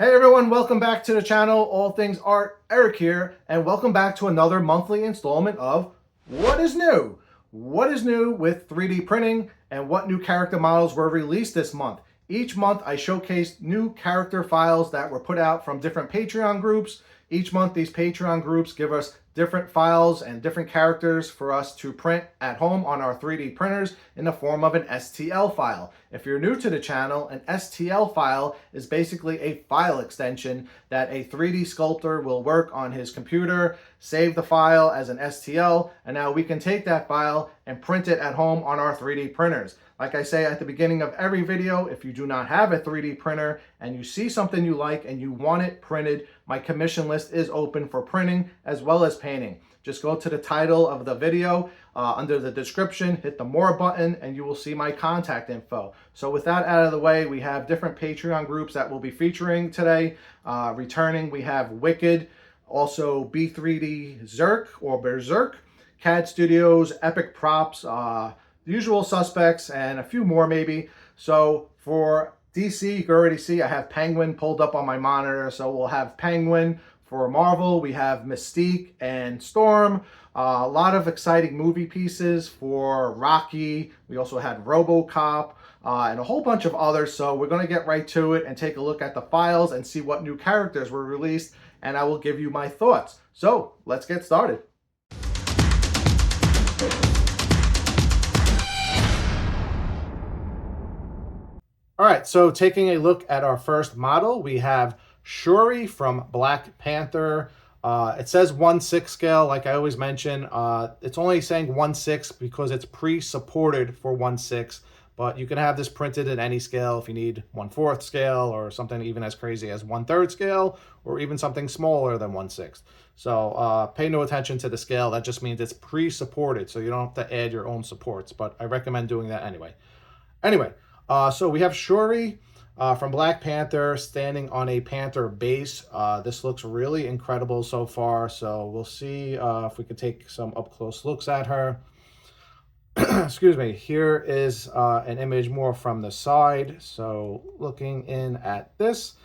Hey everyone, welcome back to the channel, All Things Art, Eric here, and welcome back to another monthly installment of What is New? What is new with 3D printing and what new character models were released this month? Each month I showcase new character files that were put out from different Patreon groups. Each month these Patreon groups give us different files and different characters for us to print at home on our 3D printers in the form of an STL file. If you're new to the channel, an STL file is basically a file extension that a 3D sculptor will work on his computer, save the file as an STL, and now we can take that file and print it at home on our 3D printers. Like I say at the beginning of every video, if you do not have a 3D printer and you see something you like and you want it printed, my commission list is open for printing as well as painting. Just go to the title of the video, under the description, hit the more button, and you will see my contact info. So with that out of the way, we have different Patreon groups that we'll be featuring today. Returning, we have Wicked, also B3D Zerk or Berserk, CAD Studios, Epic Props, the usual suspects, and a few more maybe. So for DC, you can already see I have Penguin pulled up on my monitor, so we'll have Penguin. For Marvel, we have Mystique and Storm. A lot of exciting movie pieces for Rocky. We also had ROBOCOP and a whole bunch of others. So we're going to get right to it and take a look at the files and see what new characters were released. And I will give you my thoughts. So let's get started. All right, so taking a look at our first model, we have Shuri from Black Panther. It says 1/6 scale, like I always mention. It's only saying 1/6 because it's pre-supported for 1/6, but you can have this printed in any scale if you need 1/4 scale or something even as crazy as 1/3 scale, or even something smaller than 1/6. So pay no attention to the scale. That just means it's pre-supported, so you don't have to add your own supports, but I recommend doing that anyway. So we have Shuri from Black Panther standing on a Panther base. This looks really incredible so far. So we'll see if we can take some up-close looks at her. Excuse me. Here is an image more from the side. So looking in at this,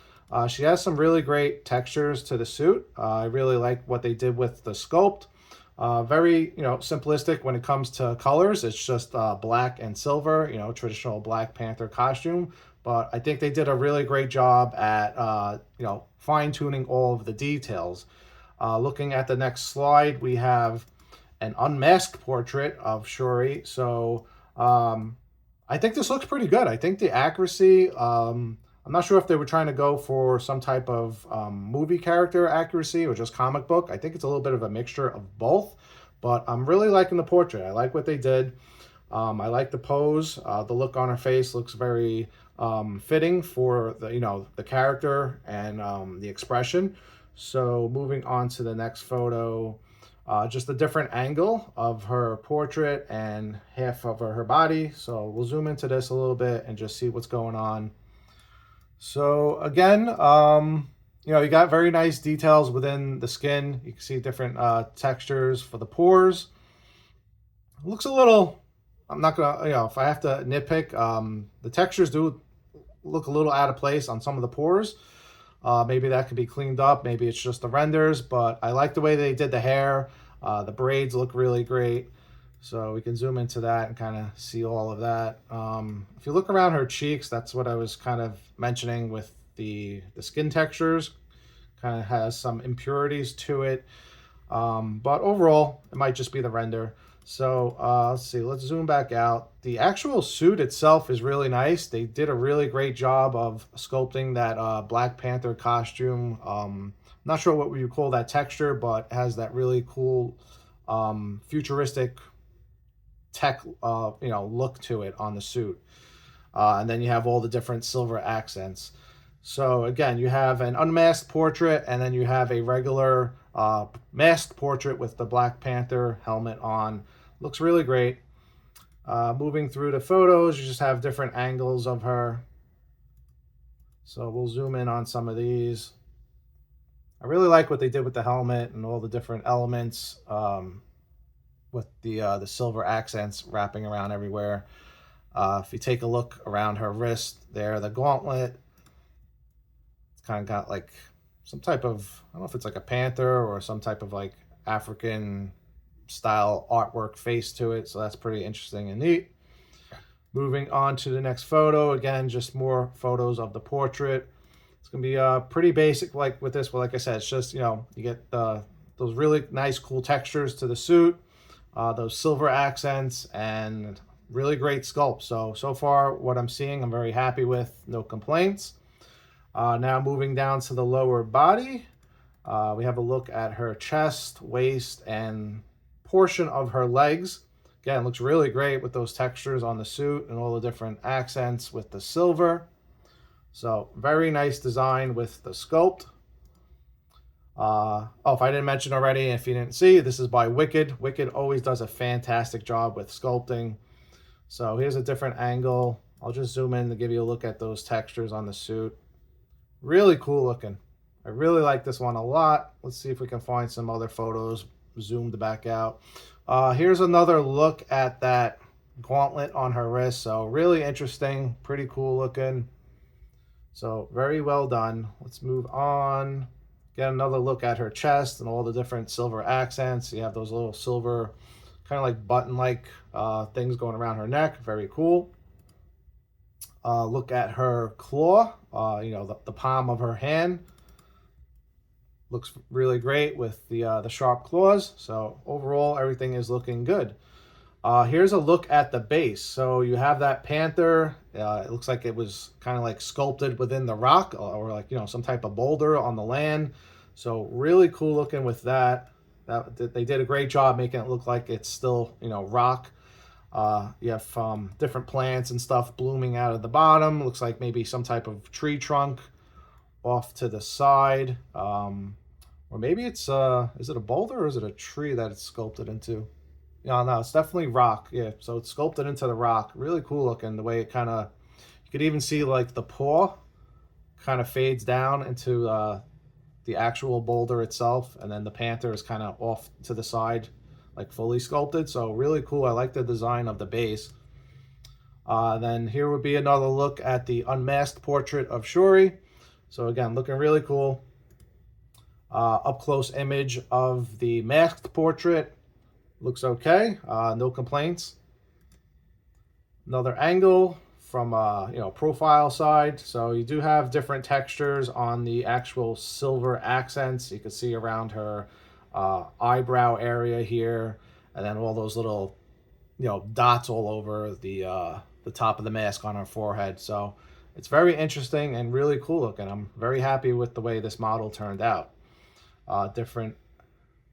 she has some really great textures to the suit. I really like what they did with the sculpt. Very, simplistic when it comes to colors. It's just black and silver, traditional Black Panther costume. But I think they did a really great job at, fine-tuning all of the details. Looking at the next slide, we have an unmasked portrait of Shuri. So I think this looks pretty good. I think the accuracy, I'm not sure if they were trying to go for some type of movie character accuracy or just comic book. I think it's a little bit of a mixture of both, but I'm really liking the portrait. I like what they did. I like the pose. The look on her face looks very fitting for the character and the expression. So moving on to the next photo, just a different angle of her portrait and half of her body. So we'll zoom into this a little bit and just see what's going on. So again, you got very nice details within the skin. You can see different textures for the pores. It looks a little, I'm not gonna, if I have to nitpick, the textures do look a little out of place on some of the pores. Maybe that could be cleaned up. Maybe it's just the renders, but I like the way they did the hair. The braids look really great. So we can zoom into that and kind of see all of that. If you look around her cheeks, that's what I was kind of mentioning with the skin textures. Kind of has some impurities to it. But overall, it might just be the render. So let's see, let's zoom back out. The actual suit itself is really nice. They did a really great job of sculpting that Black Panther costume. Not sure what you call that texture, but it has that really cool futuristic tech look to it on the suit. And then you have all the different silver accents. So again, you have an unmasked portrait, and then you have a regular masked portrait with the Black Panther helmet on. Looks really great. Moving through the photos, you just have different angles of her. So we'll zoom in on some of these. I really like what they did with the helmet and all the different elements with the silver accents wrapping around everywhere. If you take a look around her wrist there, the gauntlet, kind of got like some type of, I don't know if it's like a panther or some type of like African style artwork face to it. So that's pretty interesting and neat. Moving on to the next photo. Again, just more photos of the portrait. It's going to be pretty basic like with this. Well, like I said, it's just, you know, you get those really nice, cool textures to the suit, those silver accents, and really great sculpt. So far, what I'm seeing, I'm very happy with. No complaints. Now moving down to the lower body, we have a look at her chest, waist, and portion of her legs. Again, looks really great with those textures on the suit and all the different accents with the silver. So very nice design with the sculpt. Oh, if I didn't mention already, if you didn't see, this is by Wicked. Wicked always does a fantastic job with sculpting. So here's a different angle. I'll just zoom in to give you a look at those textures on the suit. Really cool looking. I really like this one a lot. Let's see if we can find some other photos zoomed back out. Here's another look at that gauntlet on her wrist. So really interesting, pretty cool looking. So very well done. Let's move on. Get another look at her chest and all the different silver accents. You have those little silver, kind of like button-like things going around her neck. Very cool. Look at her claw, you know, the palm of her hand. Looks really great with the sharp claws. So overall, everything is looking good. Here's a look at the base. So you have that panther. It looks like it was kind of like sculpted within the rock or like, you know, some type of boulder on the land. So really cool looking with that. They did a great job making it look like it's still, you know, rock. You have different plants and stuff blooming out of the bottom. Looks like maybe some type of tree trunk off to the side. Or maybe it's, is it a boulder or is it a tree that it's sculpted into? No, it's definitely rock. Yeah, so it's sculpted into the rock. Really cool looking, the way it kind of, you could even see like the paw kind of fades down into the actual boulder itself. And then the panther is kind of off to the side, like fully sculpted. So really cool. I like the design of the base. Then here would be another look at the unmasked portrait of Shuri. So again, looking really cool. Up close image of the masked portrait. Looks okay. No complaints. Another angle from you know, profile side. So you do have different textures on the actual silver accents. You can see around her eyebrow area here, and then all those little, you know, dots all over the top of the mask on her forehead. So it's very interesting and really cool looking. I'm very happy with the way this model turned out. Different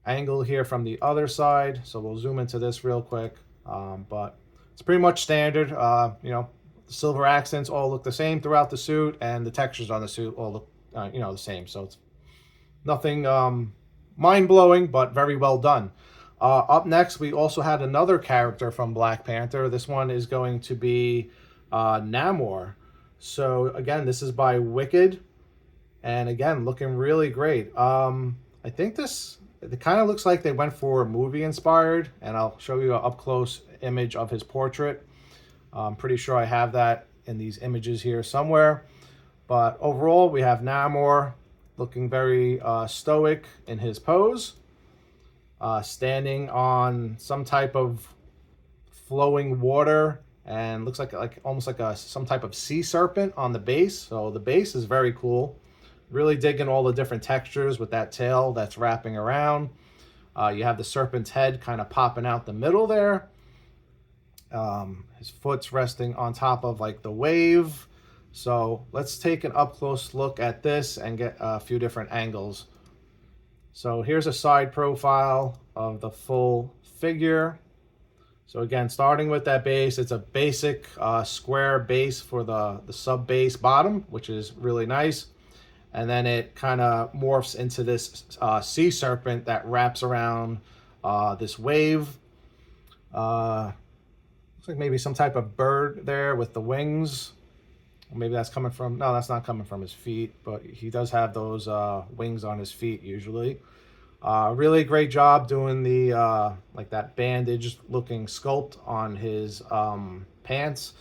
angle here from the other side, so we'll zoom into this real quick, but it's pretty much standard. You know, the silver accents all look the same throughout the suit, and the textures on the suit all look you know, the same. So it's nothing mind-blowing, but very well done. Up next, we also had another character from Black Panther. This one is going to be Namor. So again, this is by Wicked, and again, looking really great. I think it kind of looks like they went for movie inspired, and I'll show you an up close image of his portrait. I'm pretty sure I have that in these images here somewhere. But overall, we have Namor looking very stoic in his pose, standing on some type of flowing water, and looks like almost like some type of sea serpent on the base. So the base is very cool. Really digging all the different textures with that tail that's wrapping around. You have the serpent's head kind of popping out the middle there. His foot's resting on top of like the wave. So let's take an up close look at this and get a few different angles. So here's a side profile of the full figure. So again, starting with that base, it's a basic square base for the sub base bottom, which is really nice. And then it kind of morphs into this sea serpent that wraps around this wave. Looks like maybe some type of bird there with the wings. Or maybe that's coming from, no, that's not coming from his feet, but he does have those wings on his feet usually. Really great job doing the, like that bandaged looking sculpt on his pants.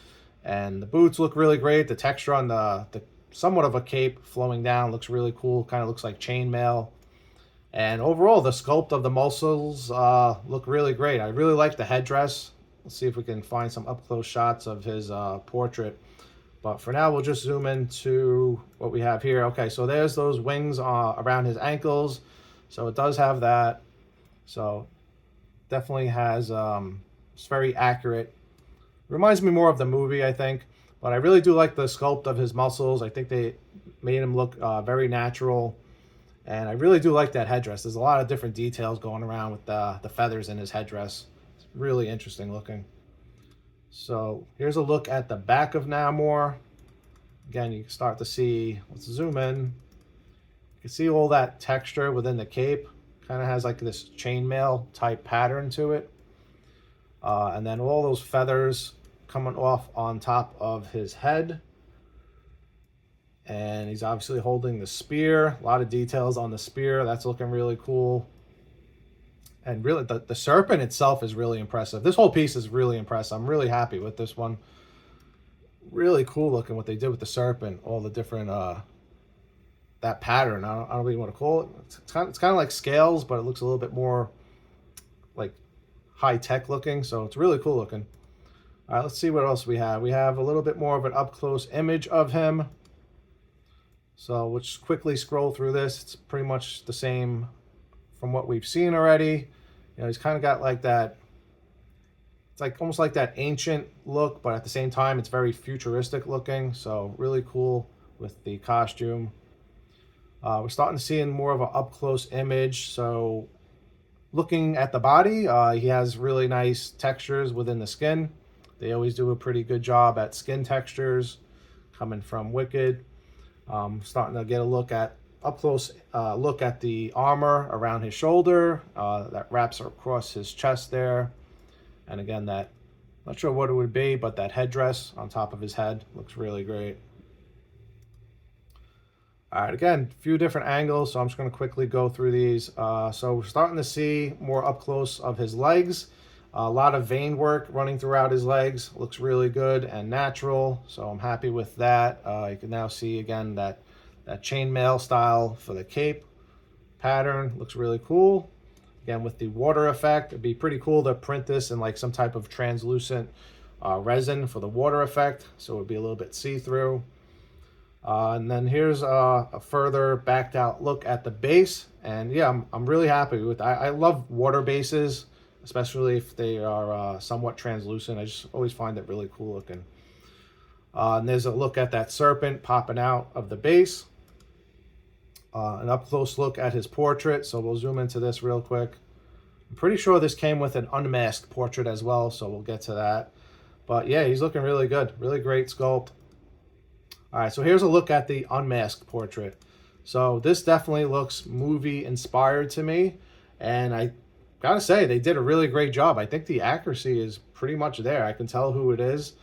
And the boots look really great. The texture on the somewhat of a cape flowing down. Looks really cool. Kind of looks like chainmail. And overall, the sculpt of the muscles look really great. I really like the headdress. Let's see if we can find some up-close shots of his portrait. But for now, we'll just zoom into what we have here. Okay, so there's those wings around his ankles. So it does have that. So definitely has, it's very accurate. Reminds me more of the movie, I think. But I really do like the sculpt of his muscles. I think they made him look very natural. And I really do like that headdress. There's a lot of different details going around with the feathers in his headdress. It's really interesting looking. So here's a look at the back of Namor. Again, you can start to see, let's zoom in. You can see all that texture within the cape. Kind of has like this chainmail type pattern to it. And then all those feathers coming off on top of his head. And he's obviously holding the spear. A lot of details on the spear. That's looking really cool. And really, the serpent itself is really impressive. This whole piece is really impressive. I'm really happy with this one. Really cool looking what they did with the serpent. All the different, that pattern. I don't know what you want to call it. It's kind of like scales, but it looks a little bit more like high-tech looking. So it's really cool looking. All right, let's see what else we have. We have a little bit more of an up-close image of him. So we'll just quickly scroll through this. It's pretty much the same from what we've seen already. You know, he's kind of got like that, it's like almost like that ancient look, but at the same time, it's very futuristic looking. So really cool with the costume. We're starting to see in more of an up-close image. So looking at the body, he has really nice textures within the skin. They always do a pretty good job at skin textures coming from Wicked. Starting to get a look at up-close look at the armor around his shoulder that wraps across his chest there. And again, that, not sure what it would be, but that headdress on top of his head looks really great. All right, again, a few different angles, so I'm just going to quickly go through these. So we're starting to see more up close of his legs. A lot of vein work running throughout his legs. Looks really good and natural, so I'm happy with that. You can now see, again, that chainmail style for the cape pattern. Looks really cool. Again, with the water effect, it'd be pretty cool to print this in like some type of translucent resin for the water effect, so it would be a little bit see-through. And then here's a further backed out look at the base. And yeah, I'm really happy with that. I love water bases, especially if they are somewhat translucent. I just always find it really cool looking. And there's a look at that serpent popping out of the base. An up-close look at his portrait. So we'll zoom into this real quick. I'm pretty sure this came with an unmasked portrait as well, so we'll get to that. But yeah, he's looking really good. Really great sculpt. All right, so here's a look at the unmasked portrait. So this definitely looks movie inspired to me. And I gotta say, they did a really great job. I think the accuracy is pretty much there. I can tell who it is.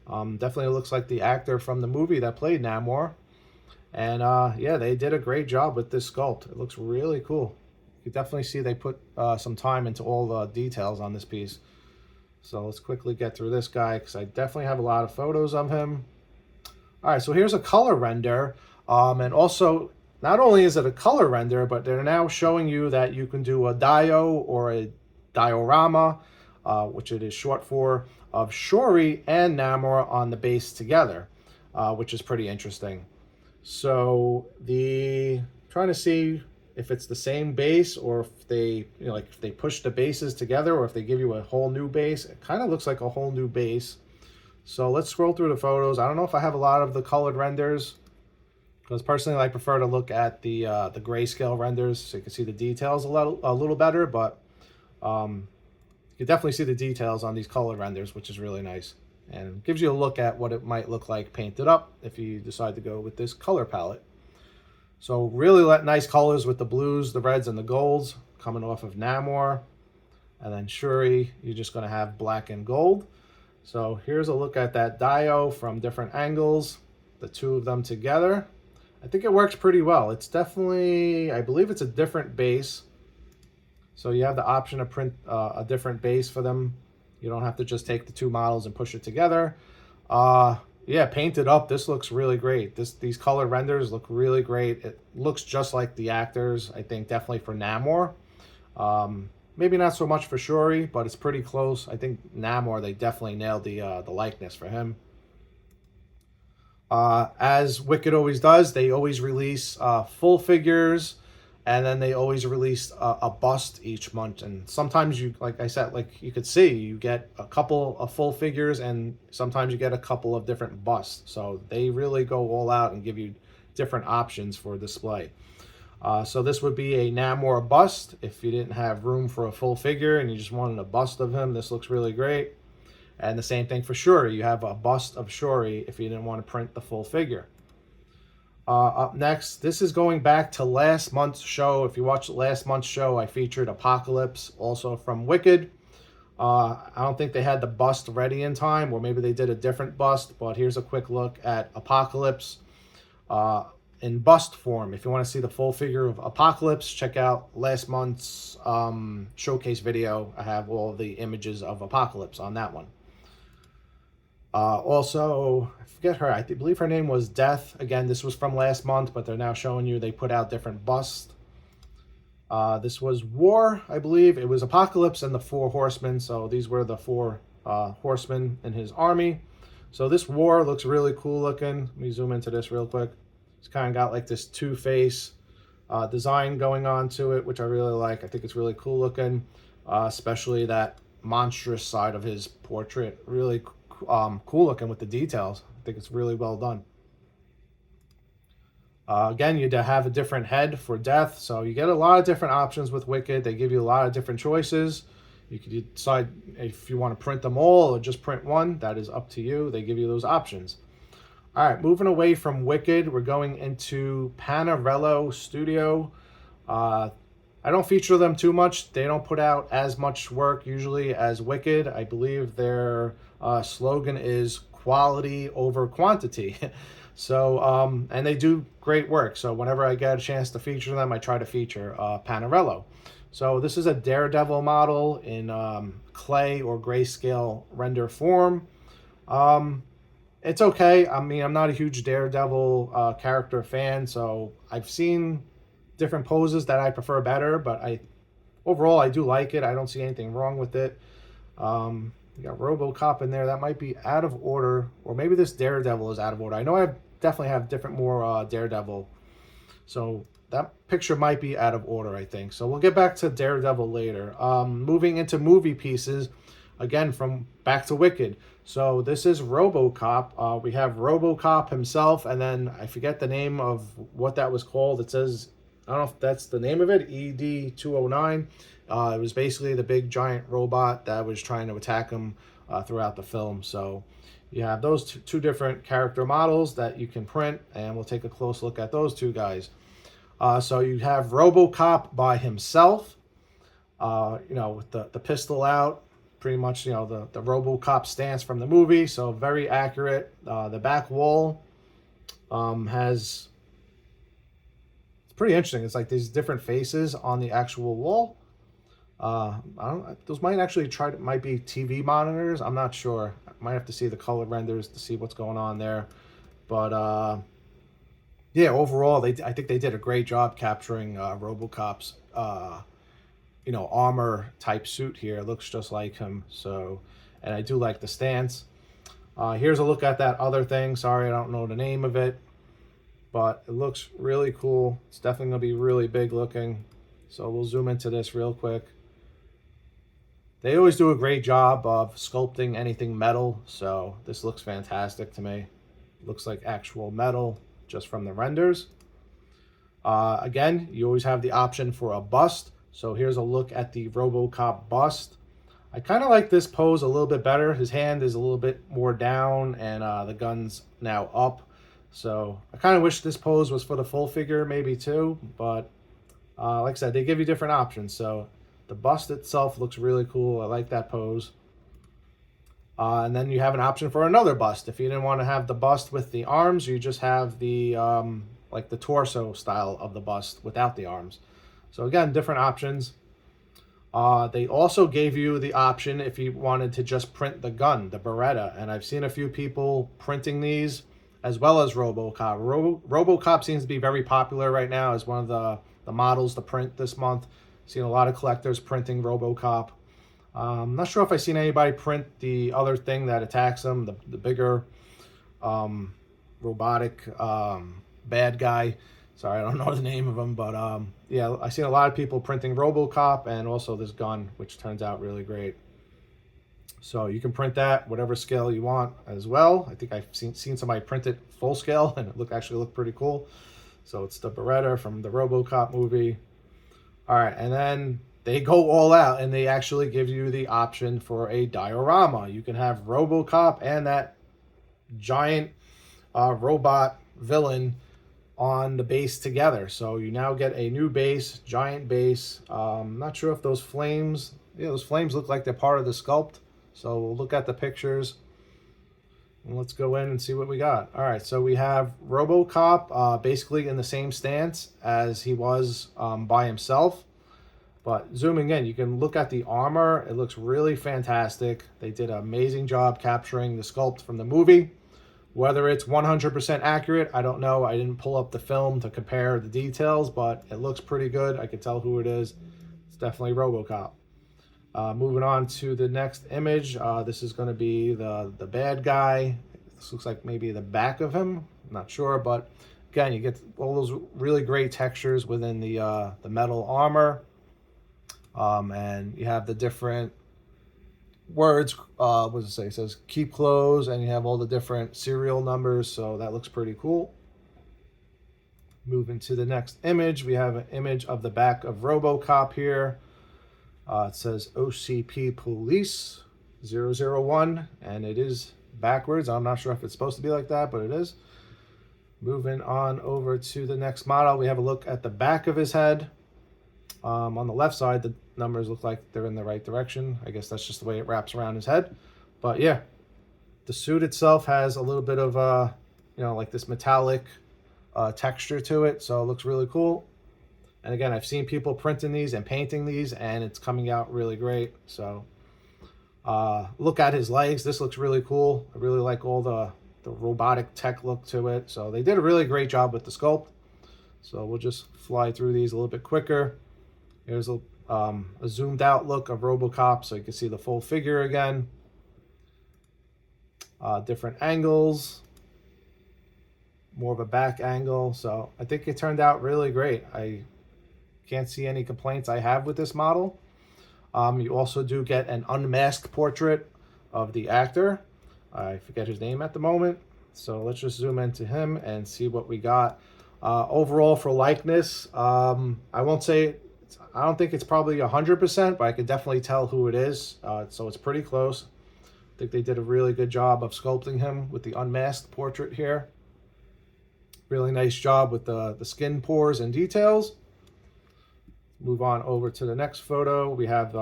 Definitely looks like the actor from the movie that played Namor. And yeah, they did a great job with this sculpt. It looks really cool. You can definitely see they put some time into all the details on this piece. So let's quickly get through this guy because I definitely have a lot of photos of him. All right, so here's a color render. And also, not only is it a color render, but they're now showing you that you can do a dio or a diorama, which it is short for, of Shuri and Namor on the base together, which is pretty interesting. So trying to see if it's the same base or if they, like if they push the bases together or if they give you a whole new base. It kind of looks like a whole new base. So let's scroll through the photos. I don't know if I have a lot of the colored renders because personally I prefer to look at the grayscale renders so you can see the details a little better, but you can definitely see the details on these colored renders, which is really nice. And gives you a look at what it might look like painted up if you decide to go with this color palette. So really nice colors with the blues, the reds, and the golds coming off of Namor. And then Shuri, you're just going to have black and gold. So here's a look at that dio from different angles, the two of them together. I think it works pretty well. It's definitely, I believe it's a different base. So you have the option to print a different base for them. You don't have to just take the two models and push it together. Yeah, painted up, this looks really great. These color renders look really great. It looks just like the actors. I think definitely for Namor. Maybe not so much for Shuri, but it's pretty close. I think Namor, they definitely nailed the likeness for him. As Wicked always does, they always release full figures, and then they always release a bust each month. And sometimes you, like I said, like you could see, you get a couple of full figures, and sometimes you get a couple of different busts. So they really go all out and give you different options for display. So this would be a Namor bust. If you didn't have room for a full figure and you just wanted a bust of him, this looks really great. And the same thing for Shuri. You have a bust of Shuri if you didn't want to print the full figure. Up next, this is going back to last month's show. If you watched last month's show, I featured Apocalypse, also from Wicked. I don't think they had the bust ready in time, or maybe they did a different bust, but here's a quick look at Apocalypse in bust form. If you want to see the full figure of Apocalypse, check out last month's showcase video. I have all the images of Apocalypse on that one. Also, I forget her. I believe her name was Death. Again, this was from last month, but they're now showing you they put out different busts. This was War, I believe. It was Apocalypse and the 4 Horsemen. So these were the 4 horsemen in his army. So this War looks really cool looking. Let me zoom into this real quick. It's kind of got like this two-face design going on to it, which I really like. I think it's really cool looking, especially that monstrous side of his portrait. Really cool looking with the details. I think it's really well done. Again, you have a different head for Death, so you get a lot of different options with Wicked. They give you a lot of different choices. You can decide if you want to print them all or just print one. That is up to you. They give you those options. All right, moving away from Wicked, we're going into Panerello Studio. I don't feature them too much. They don't put out as much work usually as Wicked. I believe their slogan is quality over quantity. So, and they do great work. So whenever I get a chance to feature them, I try to feature Panerello. So this is a Daredevil model in clay or grayscale render form. It's okay. I mean, I'm not a huge Daredevil character fan, so I've seen different poses that I prefer better, but overall I do like it. I don't see anything wrong with it. You got ROBOCOP in there. That might be out of order, or maybe this Daredevil is out of order. I know I definitely have different more Daredevil, so that picture might be out of order, I think. So we'll get back to Daredevil later. Moving into movie pieces, again from back to Wicked. So this is ROBOCOP. We have ROBOCOP himself, and then I forget the name of what that was called. It says, I don't know if that's the name of it, ED-209. It was basically the big giant robot that was trying to attack him throughout the film. So you have those two different character models that you can print, and we'll take a close look at those two guys. So you have ROBOCOP by himself, with the pistol out, pretty much, the ROBOCOP stance from the movie. So very accurate. The back wall has, it's pretty interesting. It's like these different faces on the actual wall. Those might actually might be TV monitors. I'm not sure. I might have to see the color renders to see what's going on there. But yeah, overall, I think they did a great job capturing ROBOCOP's armor type suit here. It looks just like him. So, and I do like the stance. Here's a look at that other thing. Sorry, I don't know the name of it, but it looks really cool. It's definitely gonna be really big looking. So we'll zoom into this real quick. They always do a great job of sculpting anything metal, so this looks fantastic to me. It looks like actual metal just from the renders. Again, you always have the option for a bust. So here's a look at the ROBOCOP bust. I kind of like this pose a little bit better. His hand is a little bit more down, and the gun's now up. So I kind of wish this pose was for the full figure maybe too, but like I said, they give you different options. So the bust itself looks really cool. I like that pose. And then you have an option for another bust. If you didn't want to have the bust with the arms, you just have the like the torso style of the bust without the arms. So again, different options. They also gave you the option if you wanted to just print the gun, the Beretta. And I've seen a few people printing these as well as ROBOCOP. ROBOCOP seems to be very popular right now as one of the models to print this month. Seen a lot of collectors printing ROBOCOP. Not sure if I've seen anybody print the other thing that attacks them, the bigger robotic bad guy. Sorry, I don't know the name of them, but yeah, I've seen a lot of people printing ROBOCOP and also this gun, which turns out really great. So you can print that whatever scale you want as well. I think I've seen somebody print it full scale, and it actually looked pretty cool. So it's the Beretta from the ROBOCOP movie. All right, and then they go all out, and they actually give you the option for a diorama. You can have ROBOCOP and that giant robot villain on the base together. So you now get a new base, giant base. Not sure if those flames, yeah, those flames look like they're part of the sculpt. So we'll look at the pictures and let's go in and see what we got. All right, so we have ROBOCOP basically in the same stance as he was by himself. But zooming in, you can look at the armor. It looks really fantastic. They did an amazing job capturing the sculpt from the movie. Whether it's 100% accurate, I don't know. I didn't pull up the film to compare the details, but it looks pretty good. I can tell who it is. It's definitely ROBOCOP. Moving on to the next image. This is going to be the bad guy. This looks like maybe the back of him. I'm not sure, but again, you get all those really great textures within the metal armor. And you have the different words. What does it say? It says keep close, and you have all the different serial numbers, so that looks pretty cool. Moving to the next image, we have an image of the back of ROBOCOP here. It says OCP Police 001, and it is backwards. I'm not sure if it's supposed to be like that, but it is. Moving on over to the next model, we have a look at the back of his head. On the left side, the numbers look like they're in the right direction. I guess that's just the way it wraps around his head. But yeah, the suit itself has a little bit of like this metallic texture to it, so it looks really cool. And again, I've seen people printing these and painting these, and it's coming out really great. So look at his legs. This looks really cool. I really like all the robotic tech look to it. So they did a really great job with the sculpt. So we'll just fly through these a little bit quicker. Here's a zoomed out look of ROBOCOP, so you can see the full figure again. Different angles, more of a back angle. So I think it turned out really great. I can't see any complaints I have with this model. You also do get an unmasked portrait of the actor. I forget his name at the moment. So let's just zoom into him and see what we got. Overall for likeness, I won't say, I don't think it's probably 100%, but I can definitely tell who it is. So it's pretty close. I think they did a really good job of sculpting him with the unmasked portrait here. Really nice job with the skin pores and details. Move on over to the next photo. We have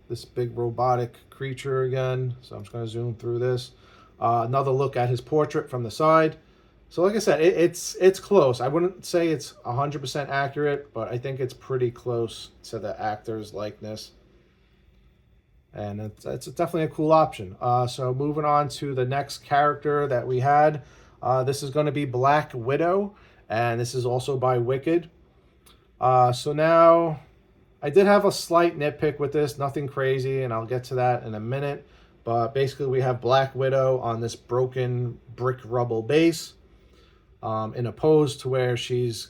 this big robotic creature again. So I'm just going to zoom through this. Another look at his portrait from the side. So like I said, it's close. I wouldn't say it's 100% accurate, but I think it's pretty close to the actor's likeness. And it's definitely a cool option. So moving on to the next character that we had. This is going to be Black Widow, and this is also by Wicked. So now, I did have a slight nitpick with this, nothing crazy, and I'll get to that in a minute. But basically we have Black Widow on this broken brick rubble base. In a pose to where she's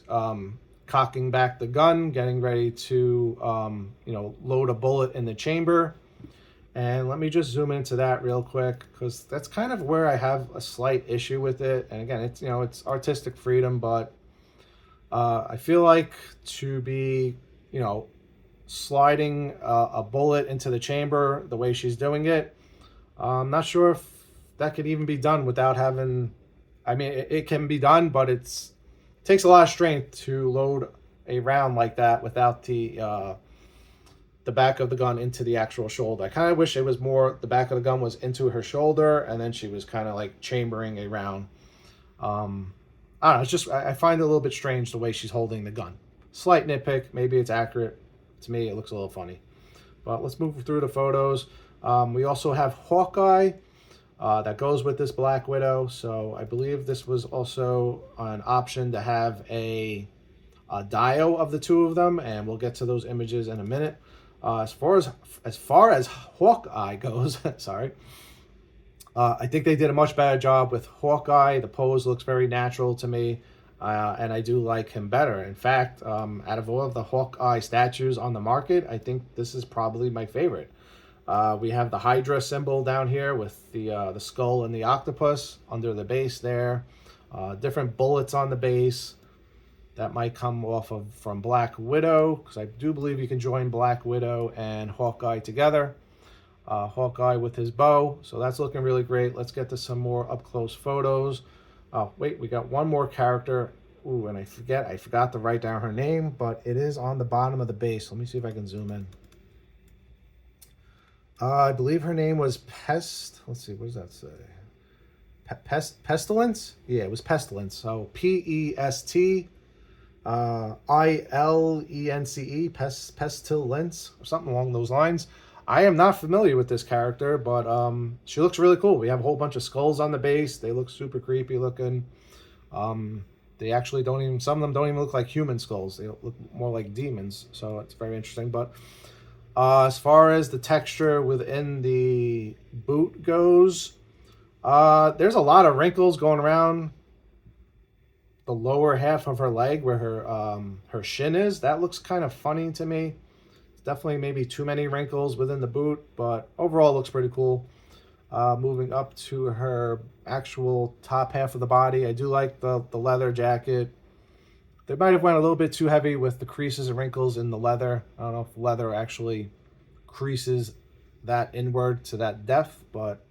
cocking back the gun, getting ready to load a bullet in the chamber. And let me just zoom into that real quick, because that's kind of where I have a slight issue with it. And again, it's artistic freedom, but I feel like to be sliding a bullet into the chamber the way she's doing it, I'm not sure if that could even be done without having. I mean, it can be done, but it takes a lot of strength to load a round like that without the back of the gun into the actual shoulder. I kind of wish it was more the back of the gun was into her shoulder, and then she was kind of like chambering a round. I don't know. It's just I find it a little bit strange the way she's holding the gun. Slight nitpick. Maybe it's accurate. To me, it looks a little funny. But let's move through the photos. We also have Hawkeye that goes with this Black Widow. So I believe this was also an option to have a dio of the two of them, and we'll get to those images in a minute. As far as Hawkeye goes, sorry, I think they did a much better job with Hawkeye. The pose looks very natural to me, and I do like him better. In fact, out of all of the Hawkeye statues on the market, I think this is probably my favorite. We have the Hydra symbol down here with the skull and the octopus under the base there. Different bullets on the base. That might come off of from Black Widow, because I do believe you can join Black Widow and Hawkeye together. Hawkeye with his bow, so that's looking really great. Let's get to some more up-close photos. Oh, wait, we got one more character. Ooh, and I forgot to write down her name, but it is on the bottom of the base. Let me see if I can zoom in. I believe her name was Pest. Let's see, what does that say? Pestilence? Yeah, it was Pestilence. So P-E-S-T. I-L-E-N-C-E, Pestilence, or something along those lines. I am not familiar with this character, but she looks really cool. We have a whole bunch of skulls on the base. They look super creepy looking. They actually don't even, some of them don't even look like human skulls. They look more like demons, so it's very interesting. But as far as the texture within the boot goes, there's a lot of wrinkles going around the lower half of her leg where her shin is. That looks kind of funny to me. It's definitely maybe too many wrinkles within the boot, but overall looks pretty cool. Moving up to her actual top half of the body, I do like the leather jacket. They might have went a little bit too heavy with the creases and wrinkles in the leather. I don't know if leather actually creases that inward to that depth, but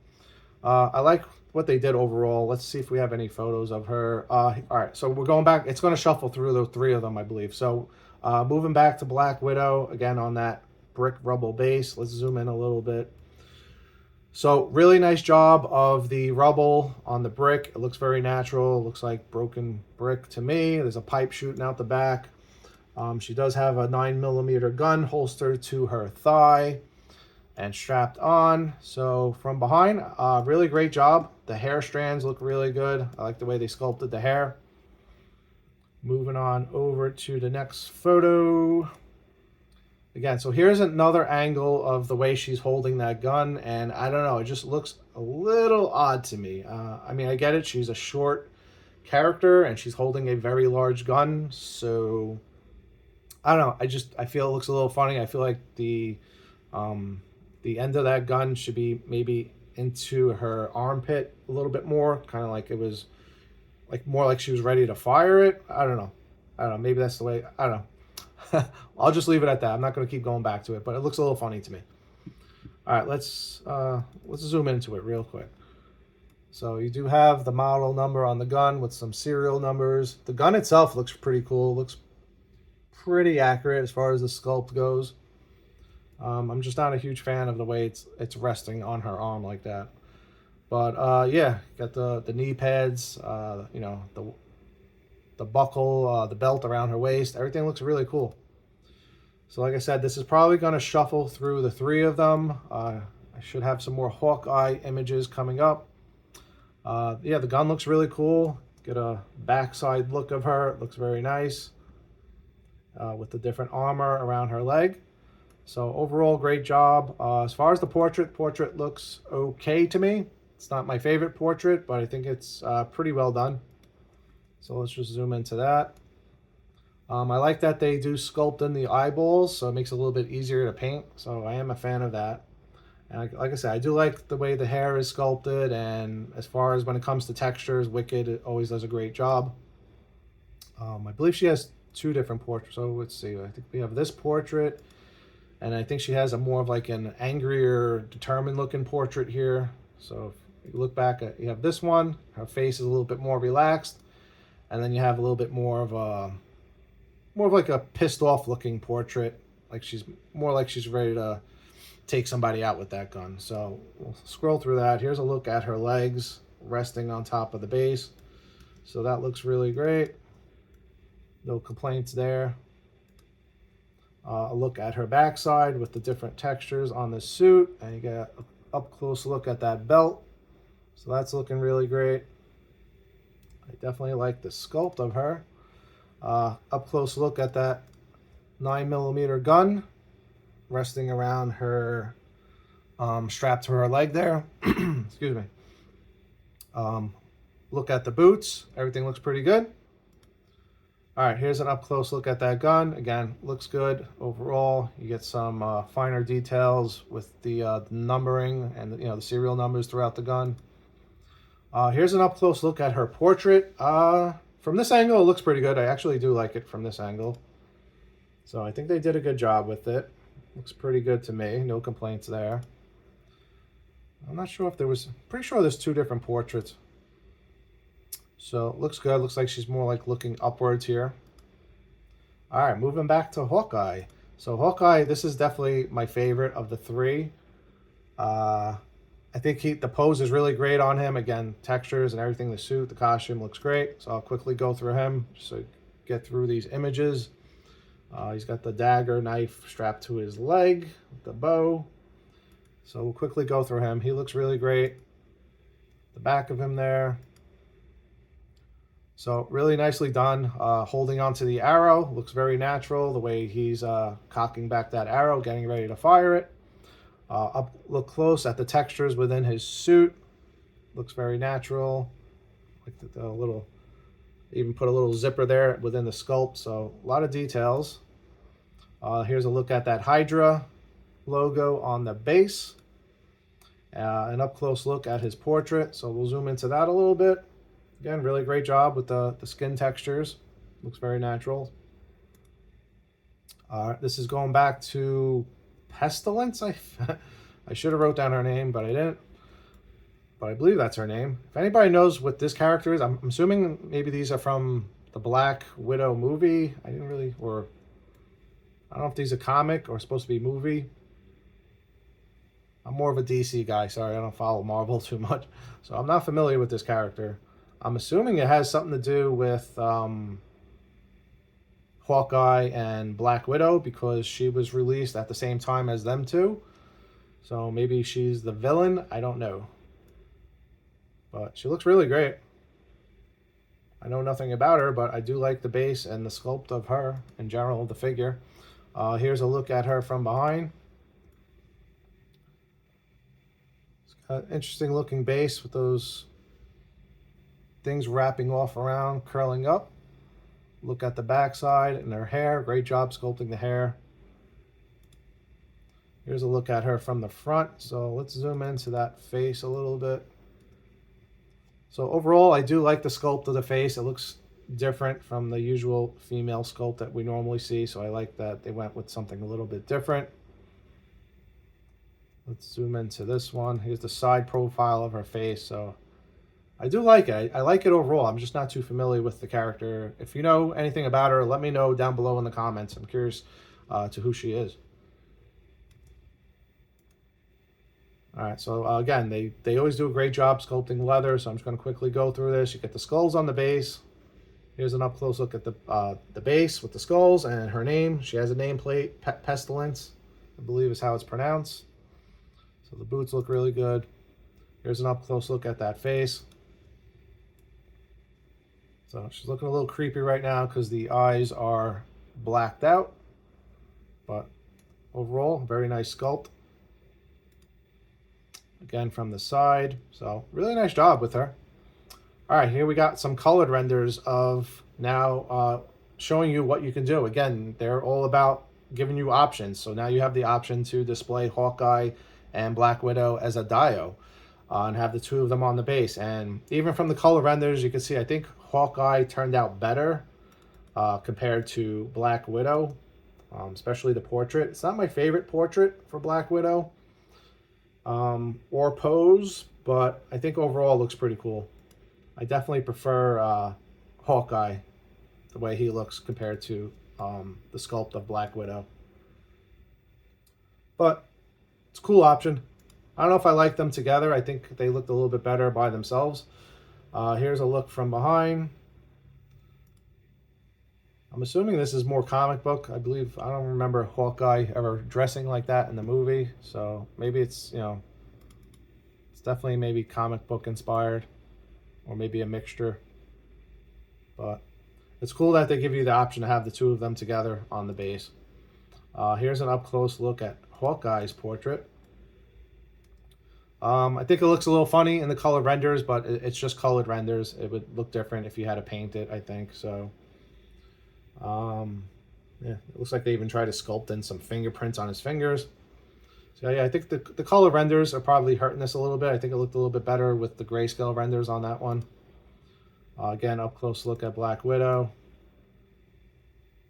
I like what they did overall. Let's see if we have any photos of her. All right, so we're going back. It's going to shuffle through the three of them, I believe. So moving back to Black Widow, again on that brick rubble base. Let's zoom in a little bit. So really nice job of the rubble on the brick. It looks very natural. It looks like broken brick to me. There's a pipe shooting out the back. She does have a 9mm gun holstered to her thigh and strapped on. So from behind, really great job. The hair strands look really good. I like the way they sculpted the hair. Moving on over to the next photo. Again, so here's another angle of the way she's holding that gun, and I don't know, it just looks a little odd to me. I mean, I get it, she's a short character and she's holding a very large gun, so I don't know, I feel it looks a little funny. I feel like the end of that gun should be maybe into her armpit a little bit more, kind of like it was like more like she was ready to fire it. I don't know, maybe that's the way, I don't know. I'll just leave it at that. I'm not going to keep going back to it, but it looks a little funny to me. All right, let's zoom into it real quick. So you do have the model number on the gun with some serial numbers. The gun itself looks pretty cool. Looks pretty accurate as far as the sculpt goes. I'm just not a huge fan of the way it's resting on her arm like that. But yeah, got the knee pads, you know, the buckle, the belt around her waist. Everything looks really cool. So like I said, this is probably going to shuffle through the three of them. I should have some more Hawkeye images coming up. Yeah, the gun looks really cool. Get a backside look of her. It looks very nice with the different armor around her leg. So overall, great job. As far as the portrait looks okay to me. It's not my favorite portrait, but I think it's pretty well done. So let's just zoom into that. I like that they do sculpt in the eyeballs, so it makes it a little bit easier to paint. So I am a fan of that. And like I said, I do like the way the hair is sculpted, and as far as when it comes to textures, Wicked always does a great job. I believe she has two different portraits. So let's see, I think we have this portrait, and I think she has a more of like an angrier, determined looking portrait here. So if you look back at, you have this one, her face is a little bit more relaxed, and then you have a little bit more of like a pissed off looking portrait, like she's ready to take somebody out with that gun. So we'll scroll through that. Here's a look at her legs resting on top of the base. So that looks really great. No complaints there. A look at her backside with the different textures on the suit, and you get an up close look at that belt. So that's looking really great. I definitely like the sculpt of her. Up close look at that 9mm gun resting around her, strapped to her leg there. Excuse me. Look at the boots. Everything looks pretty good. All right, here's an up close look at that gun. Again, looks good overall. You get some finer details with the numbering and the serial numbers throughout the gun. Here's an up close look at her portrait. From this angle, it looks pretty good. I actually do like it from this angle. So I think they did a good job with it. Looks pretty good to me. No complaints there. I'm not sure if there was, pretty sure there's two different portraits. So it looks good. Looks like she's more like looking upwards here. All right, moving back to Hawkeye. So Hawkeye, this is definitely my favorite of the three. I think the pose is really great on him. Again, textures and everything, the suit, the costume looks great. So I'll quickly go through him just to get through these images. He's got the dagger knife strapped to his leg, with the bow. So we'll quickly go through him. He looks really great. The back of him there. So really nicely done. Holding onto the arrow. Looks very natural. The way he's cocking back that arrow, getting ready to fire it. Look close at the textures within his suit. Looks very natural. Like the little, even put a little zipper there within the sculpt. So a lot of details. Here's a look at that Hydra logo on the base. An up close look at his portrait. So we'll zoom into that a little bit. Again, really great job with the skin textures. Looks very natural. This is going back to Pestilence. I should have wrote down her name, but I didn't. But I believe that's her name. If anybody knows what this character is, I'm assuming maybe these are from the Black Widow movie. I didn't really, or I don't know if these are comic or supposed to be movie. I'm more of a DC guy. Sorry, I don't follow Marvel too much. So I'm not familiar with this character. I'm assuming it has something to do with Hawkeye and Black Widow because she was released at the same time as them two. So maybe she's the villain. I don't know. But she looks really great. I know nothing about her, but I do like the base and the sculpt of her in general, the figure. Here's a look at her from behind. It's got an interesting looking base with those things wrapping off around, curling up. Look at the backside and her hair. Great job sculpting the hair. Here's a look at her from the front. So let's zoom into that face a little bit. So overall, I do like the sculpt of the face. It looks different from the usual female sculpt that we normally see. So I like that they went with something a little bit different. Let's zoom into this one. Here's the side profile of her face. So I do like it. I like it overall. I'm just not too familiar with the character. If you know anything about her, let me know down below in the comments. I'm curious to who she is. All right, so again, they always do a great job sculpting leather, so I'm just going to quickly go through this. You get the skulls on the base. Here's an up-close look at the base with the skulls and her name. She has a nameplate, Pestilence, I believe is how it's pronounced. So the boots look really good. Here's an up-close look at that face. So she's looking a little creepy right now because the eyes are blacked out. But overall, very nice sculpt. Again, from the side. So really nice job with her. All right, here we got some colored renders of now showing you what you can do. Again, they're all about giving you options. So now you have the option to display Hawkeye and Black Widow as a Dio and have the two of them on the base. And even from the color renders, you can see I think Hawkeye turned out better compared to Black Widow, especially the portrait. It's not my favorite portrait for Black Widow or pose, but I think overall it looks pretty cool. I definitely prefer Hawkeye, the way he looks compared to the sculpt of Black Widow. But it's a cool option. I don't know if I like them together. I think they looked a little bit better by themselves. Here's a look from behind. I'm assuming this is more comic book. I believe, I don't remember Hawkeye ever dressing like that in the movie. So maybe it's, you know, it's definitely maybe comic book inspired or maybe a mixture. But it's cool that they give you the option to have the two of them together on the base. Here's an up-close look at Hawkeye's portrait. I think it looks a little funny in the color renders, but it's just colored renders. It would look different if you had to paint it, I think. So, yeah, it looks like they even tried to sculpt in some fingerprints on his fingers. So, yeah, I think the color renders are probably hurting this a little bit. I think it looked a little bit better with the grayscale renders on that one. Again, up-close look at Black Widow.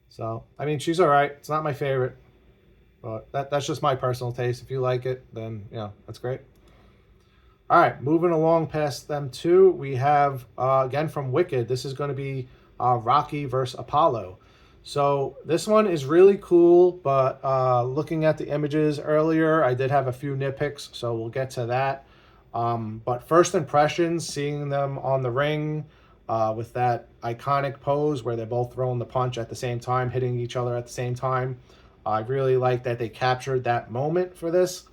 So, I mean, she's all right. It's not my favorite, but that's just my personal taste. If you like it, then, you know, that's great. All right, moving along past them two, we have, again, from Wicked, this is going to be Rocky versus Apollo. So this one is really cool, but looking at the images earlier, I did have a few nitpicks, so we'll get to that. But first impressions, seeing them on the ring with that iconic pose where they're both throwing the punch at the same time, hitting each other at the same time. I really like that they captured that moment for this.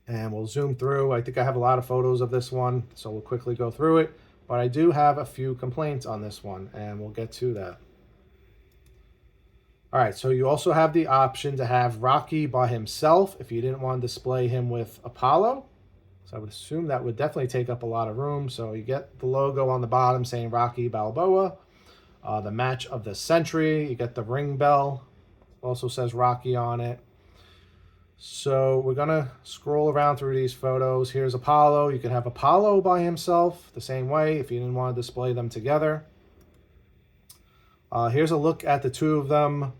And we'll zoom through. I think I have a lot of photos of this one, so we'll quickly go through it. But I do have a few complaints on this one, and we'll get to that. All right, so you also have the option to have Rocky by himself if you didn't want to display him with Apollo. So I would assume that would definitely take up a lot of room. So you get the logo on the bottom saying Rocky Balboa, the match of the century. You get the ring bell, also says Rocky on it. So we're going to scroll around through these photos. Here's Apollo. You can have Apollo by himself the same way if you didn't want to display them together. Here's a look at the two of them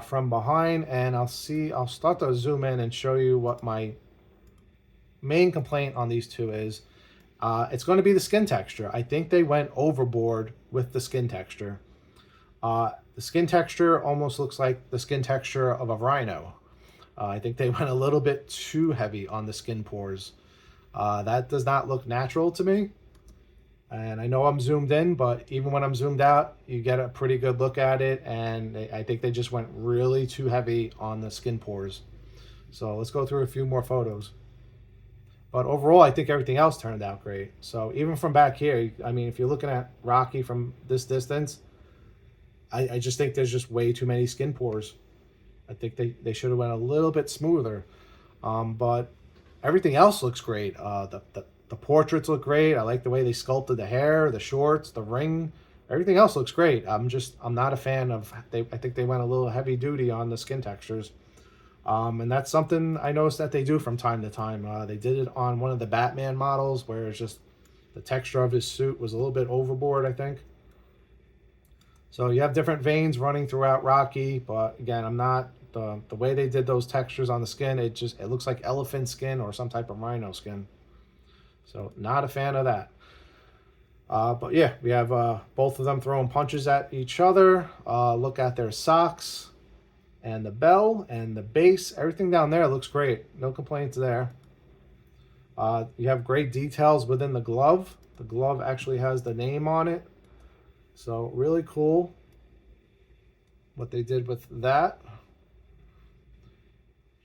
from behind, and I'll start to zoom in and show you what my main complaint on these two is. It's going to be the skin texture. I think they went overboard with the skin texture. The skin texture almost looks like the skin texture of a rhino. I think they went a little bit too heavy on the skin pores. That does not look natural to me. And I know I'm zoomed in, but even when I'm zoomed out, you get a pretty good look at it. And I think they just went really too heavy on the skin pores. So let's go through a few more photos. But overall, I think everything else turned out great. So even from back here, I mean, if you're looking at Rocky from this distance, I just think there's just way too many skin pores. I think they should have went a little bit smoother. But everything else looks great. The portraits look great. I like the way they sculpted the hair, the shorts, the ring. Everything else looks great. I'm not a fan of, I think they went a little heavy duty on the skin textures. And that's something I noticed that they do from time to time. They did it on one of the Batman models where it's just the texture of his suit was a little bit overboard, I think. So you have different veins running throughout Rocky, but again, I'm not, the way they did those textures on the skin, it looks like elephant skin or some type of rhino skin. So not a fan of that. But yeah, we have both of them throwing punches at each other. Look at their socks and the bell and the base. Everything down there looks great. No complaints there. You have great details within the glove. The glove actually has the name on it. So really cool what they did with that.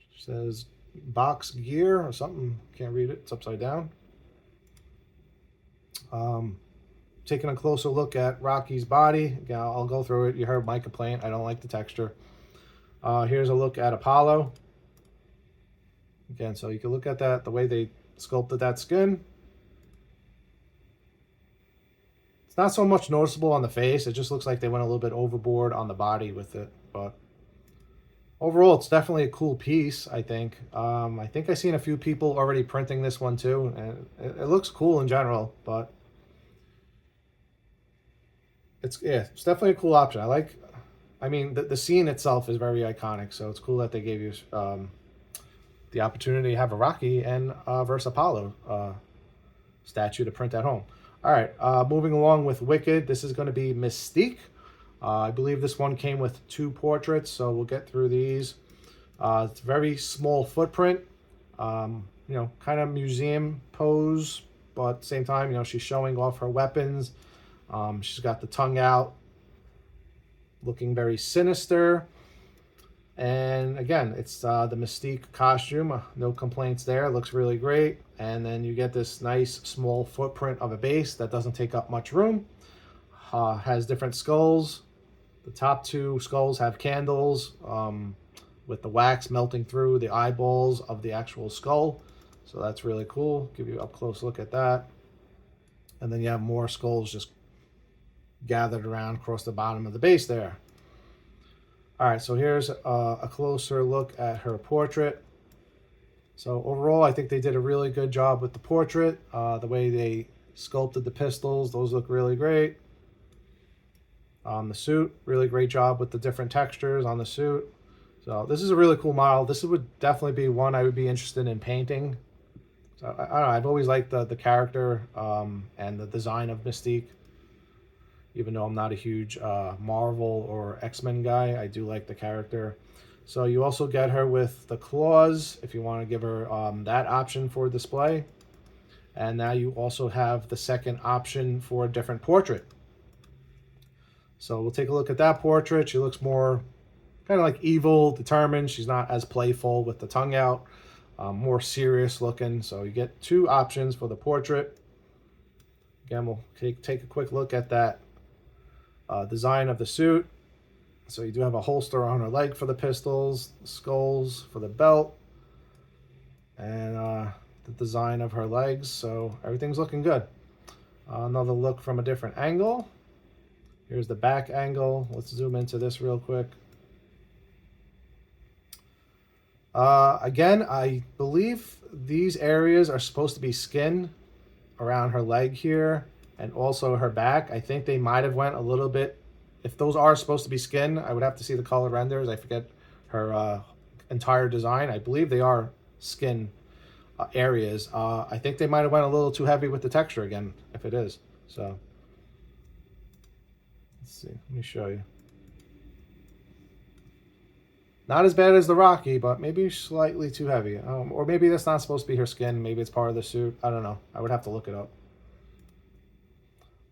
It says box gear or something. Can't read it. It's upside down. Taking a closer look at Rocky's body. Again, I'll go through it. You heard my complaint. I don't like the texture. Here's a look at Apollo. Again, so you can look at that, the way they sculpted that skin. It's not so much noticeable on the face. It just looks like they went a little bit overboard on the body with it. But overall, it's definitely a cool piece, I think. I think I've seen a few people already printing this one too. And it looks cool in general, but it's definitely a cool option. I mean, the scene itself is very iconic. So it's cool that they gave you the opportunity to have a Rocky and versus Apollo statue to print at home. All right, moving along with Wicked, this is going to be Mystique. I believe this one came with 2 portraits, so we'll get through these. It's a very small footprint, you know, kind of museum pose, but at the same time, you know, she's showing off her weapons. She's got the tongue out. looking very sinister. And again, it's the Mystique costume. No complaints there. Looks really great. And then you get this nice small footprint of a base that doesn't take up much room. Has different skulls. The top two skulls have candles with the wax melting through the eyeballs of the actual skull. So that's really cool. Give you an up close look at that. And then you have more skulls just gathered around across the bottom of the base there. All right, so here's a closer look at her portrait. So overall, I think they did a really good job with the portrait. The way they sculpted the pistols, those look really great. The suit, really great job with the different textures on the suit. So this is a really cool model. This would definitely be one I would be interested in painting. So I don't know, I've always liked the character and the design of Mystique. Even though I'm not a huge Marvel or X-Men guy, I do like the character. So you also get her with the claws if you want to give her that option for display. And now you also have the second option for a different portrait. So we'll take a look at that portrait. She looks more kind of like evil, determined. She's not as playful with the tongue out, more serious looking. So you get two options for the portrait. Again, we'll take a quick look at that design of the suit. So you do have a holster on her leg for the pistols, the skulls for the belt, and the design of her legs. So everything's looking good. Another look from a different angle. Here's the back angle. Let's zoom into this real quick. Again, I believe these areas are supposed to be skin around her leg here and also her back. I think they might have went a little bit, if those are supposed to be skin, I would have to see the color renders. I forget her entire design. I believe they are skin areas. I think they might have went a little too heavy with the texture again, if it is. So let's see, let me show you. Not as bad as the Rocky, but maybe slightly too heavy. Or maybe that's not supposed to be her skin. Maybe it's part of the suit. I don't know. I would have to look it up.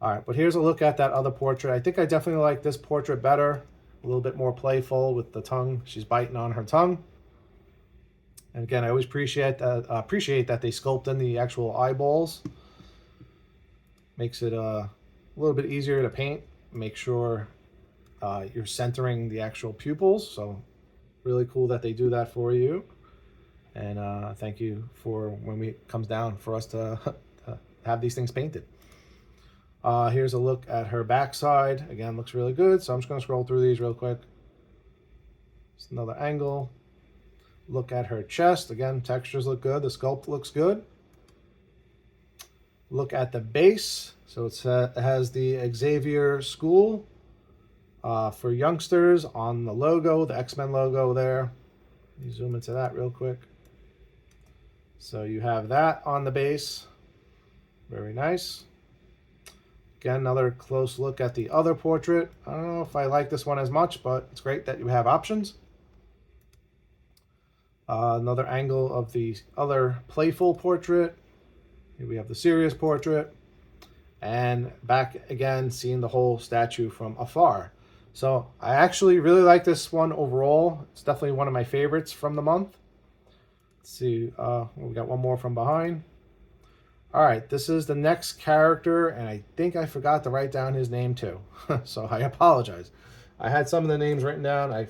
All right, but here's a look at that other portrait. I think I definitely like this portrait better. A little bit more playful with the tongue. She's biting on her tongue. And again, I always appreciate that they sculpt in the actual eyeballs. Makes it a little bit easier to paint. Make sure you're centering the actual pupils. So really cool that they do that for you. And thank you for when it comes down for us to have these things painted. Here's a look at her backside. Again, looks really good. So I'm just going to scroll through these real quick. Just another angle. Look at her chest. Again, textures look good. The sculpt looks good. Look at the base. So it has the Xavier School for youngsters on the logo, the X-Men logo there. Let me zoom into that real quick. So you have that on the base. Very nice. Again, another close look at the other portrait. I don't know if I like this one as much, but it's great that you have options. Another angle of the other playful portrait. Here we have the serious portrait. And back again, seeing the whole statue from afar. So I actually really like this one overall. It's definitely one of my favorites from the month. Let's see, we got one more from behind. All right, this is the next character, and I think I forgot to write down his name too. So I apologize. I had some of the names written down. I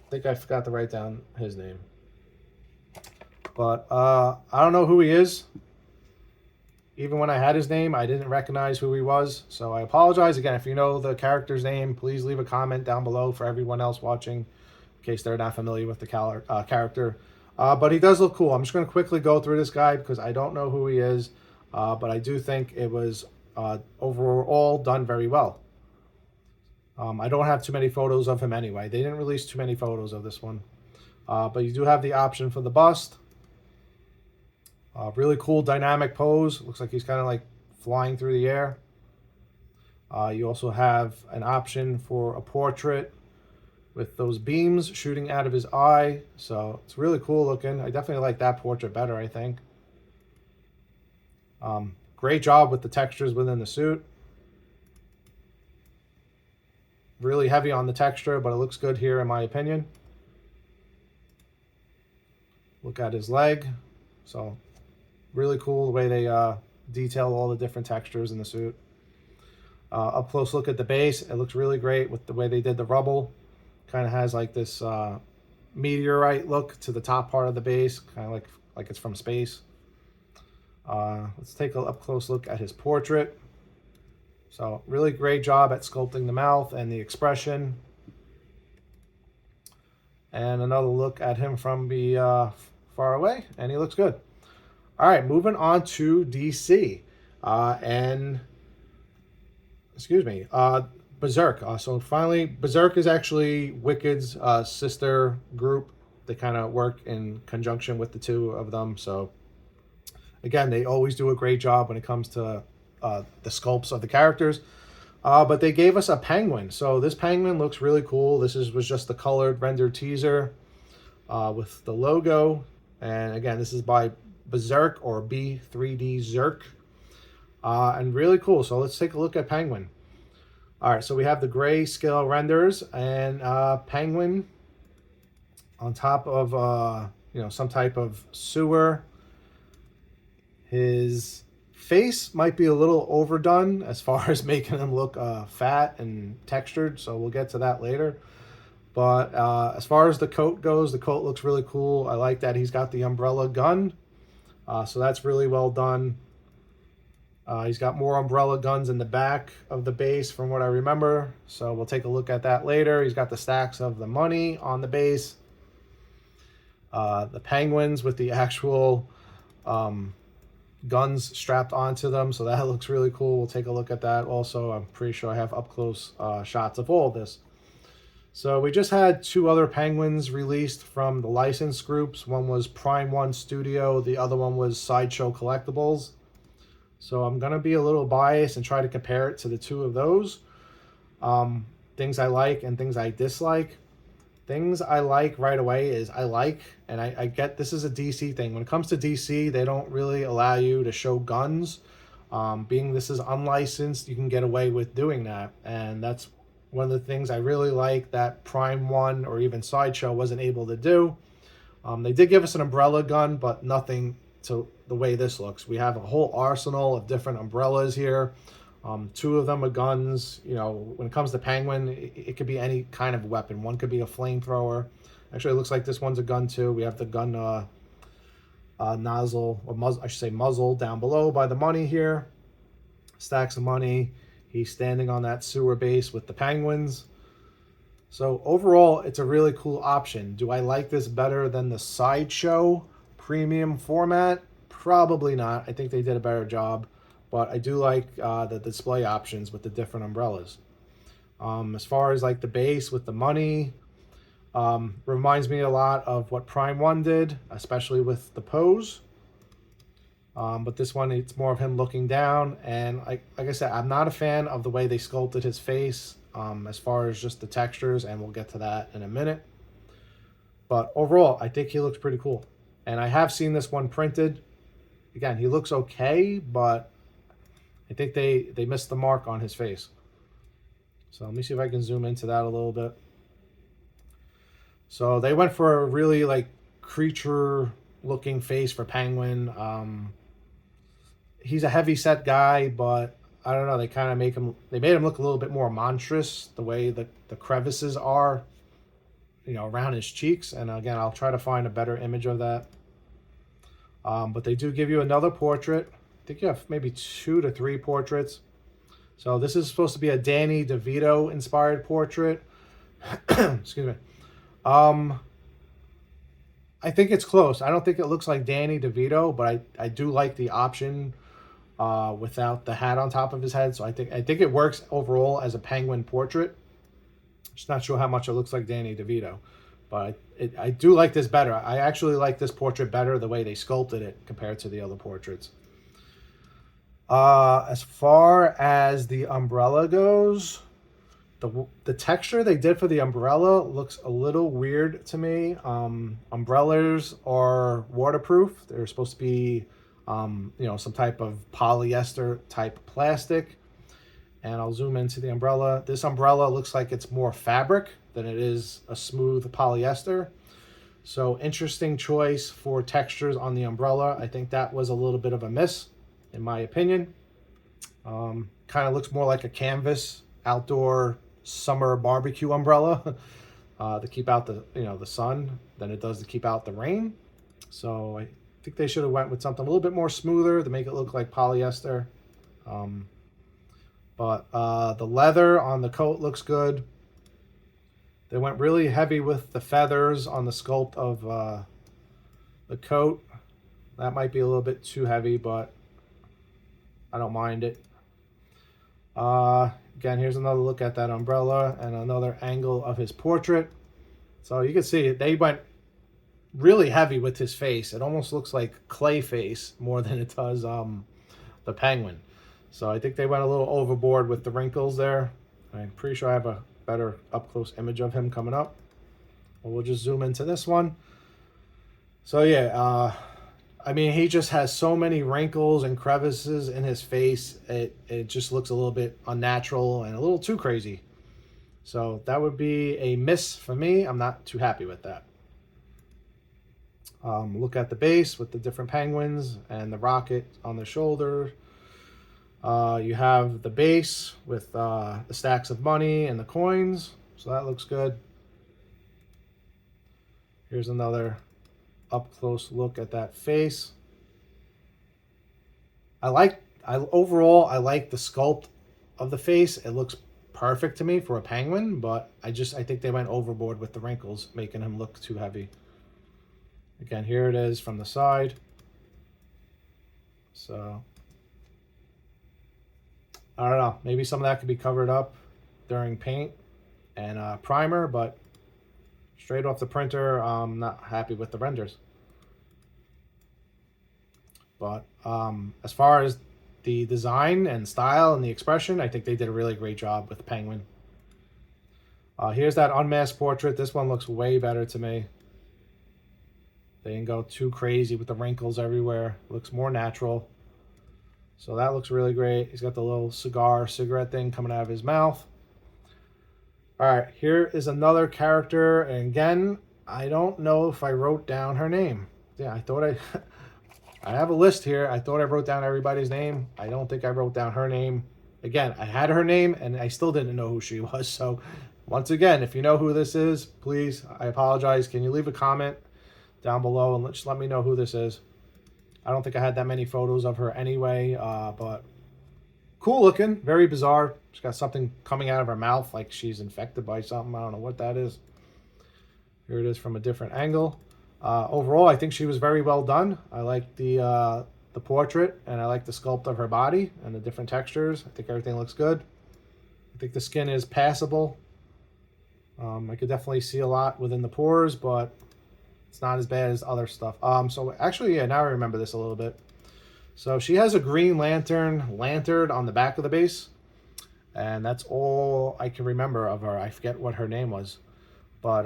think I forgot to write down his name. But I don't know who he is. Even when I had his name, I didn't recognize who he was. So I apologize. Again, if you know the character's name, please leave a comment down below for everyone else watching, in case they're not familiar with the character. But he does look cool. I'm just going to quickly go through this guy because I don't know who he is. But I do think it was overall done very well. I don't have too many photos of him anyway. They didn't release too many photos of this one. But you do have the option for the bust. Really cool dynamic pose. Looks like he's kind of like flying through the air. You also have an option for a portrait with those beams shooting out of his eye. So it's really cool looking. I definitely like that portrait better, I think. Great job with the textures within the suit. really heavy on the texture, but it looks good here in my opinion. Look at his leg. So really cool the way they detail all the different textures in the suit. Up close look at the base. It looks really great with the way they did the rubble. Kind of has like this meteorite look to the top part of the base, kind of like it's from space. Let's take an up close look at his portrait. So really great job at sculpting the mouth and the expression. And another look at him from the far away, and he looks good. All right, moving on to DC. Berserk. So finally, Berserk is actually Wicked's sister group. They kind of work in conjunction with the two of them. So again, they always do a great job when it comes to the sculpts of the characters. But they gave us a penguin. So this penguin looks really cool. This was just the colored rendered teaser with the logo. And again, this is by Berserk or B3D Zerk. And really cool. So let's take a look at Penguin. All right, so we have the grayscale renders and Penguin on top of some type of sewer. His face might be a little overdone as far as making him look fat and textured, so we'll get to that later. But as far as the coat goes, the coat looks really cool. I like that he's got the umbrella gun, so that's really well done. He's got more umbrella guns in the back of the base from what I remember, so we'll take a look at that later. He's got the stacks of the money on the base. The penguins with the actual guns strapped onto them, so that looks really cool. We'll take a look at that also. I'm pretty sure I have up close shots of all of this. So we just had two other penguins released from the license groups. One was Prime 1 Studio, the other one was Sideshow Collectibles. So I'm going to be a little biased and try to compare it to the two of those. Things I like and things I dislike. Things I like right away is I get this is a DC thing. When it comes to DC, they don't really allow you to show guns. Being this is unlicensed, you can get away with doing that. And that's one of the things I really like that Prime 1 or even Sideshow wasn't able to do. They did give us an umbrella gun, but nothing to the way this looks. We have a whole arsenal of different umbrellas here. Two of them are guns. When it comes to Penguin, it could be any kind of weapon. One could be a flamethrower. Actually, it looks like this one's a gun too. We have the gun nozzle, or muzzle, I should say muzzle, down below by the money here. Stacks of money. He's standing on that sewer base with the penguins. So overall, it's a really cool option. Do I like this better than the Sideshow premium format? Probably not. I think they did a better job. But I do like the display options with the different umbrellas. As far as like the base with the money, reminds me a lot of what Prime 1 did, especially with the pose. But this one, it's more of him looking down. And like I said, I'm not a fan of the way they sculpted his face as far as just the textures, and we'll get to that in a minute. But overall, I think he looks pretty cool. And I have seen this one printed. Again, he looks okay, but I think they missed the mark on his face. So let me see if I can zoom into that a little bit. So they went for a really like creature looking face for Penguin. He's a heavy set guy, but I don't know, they kind of made him look a little bit more monstrous, the way the crevices are, around his cheeks. And again, I'll try to find a better image of that. But they do give you another portrait. I think you have maybe 2 to 3 portraits. So this is supposed to be a Danny DeVito inspired portrait. Excuse me. I think it's close. I don't think it looks like Danny DeVito, but I do like the option without the hat on top of his head. So I think it works overall as a Penguin portrait. Just not sure how much it looks like Danny DeVito, but I do like this better. I actually like this portrait better the way they sculpted it compared to the other portraits. As far as the umbrella goes, the texture they did for the umbrella looks a little weird to me. Umbrellas are waterproof. They're supposed to be, some type of polyester type plastic. And I'll zoom into the umbrella. This umbrella looks like it's more fabric than it is a smooth polyester. So interesting choice for textures on the umbrella. I think that was a little bit of a miss, in my opinion. Kind of looks more like a canvas outdoor summer barbecue umbrella to keep out the sun than it does to keep out the rain. So I think they should have went with something a little bit more smoother to make it look like polyester. But the leather on the coat looks good. They went really heavy with the feathers on the sculpt of the coat. That might be a little bit too heavy, but I don't mind it. Again, here's another look at that umbrella and another angle of his portrait. So you can see they went really heavy with his face. It almost looks like clay face more than it does the penguin. So I think they went a little overboard with the wrinkles there. I'm pretty sure I have a better up-close image of him coming up. But we'll just zoom into this one. So yeah, I mean, he just has so many wrinkles and crevices in his face. It just looks a little bit unnatural and a little too crazy. So that would be a miss for me. I'm not too happy with that. Look at the base with the different penguins and the rocket on the shoulder. You have the base with the stacks of money and the coins. So that looks good. Here's another up close look at that face. Overall I like the sculpt of the face. It looks perfect to me for a penguin, but I think they went overboard with the wrinkles, making him look too heavy. Again, here it is from the side. So I don't know, maybe some of that could be covered up during paint and primer, but straight off the printer, I'm not happy with the renders. But as far as the design and style and the expression, I think they did a really great job with the penguin. Here's that unmasked portrait. This one looks way better to me. They didn't go too crazy with the wrinkles everywhere. It looks more natural. So that looks really great. He's got the little cigarette thing coming out of his mouth. All right, here is another character. And again, I don't know if I wrote down her name. Yeah, I have a list here. I thought I wrote down everybody's name. I don't think I wrote down her name. Again, I had her name and I still didn't know who she was. So once again, if you know who this is, please, I apologize. Can you leave a comment down below and just let me know who this is? I don't think I had that many photos of her anyway, but cool looking, very bizarre. She's got something coming out of her mouth like she's infected by something. I don't know what that is. Here it is from a different angle. Overall, I think she was very well done. I like the portrait, and I like the sculpt of her body and the different textures. I think everything looks good. I think the skin is passable. I could definitely see a lot within the pores, but it's not as bad as other stuff. So actually, yeah, now I remember this a little bit. So she has a green lantern on the back of the base. And that's all I can remember of her. I forget what her name was. But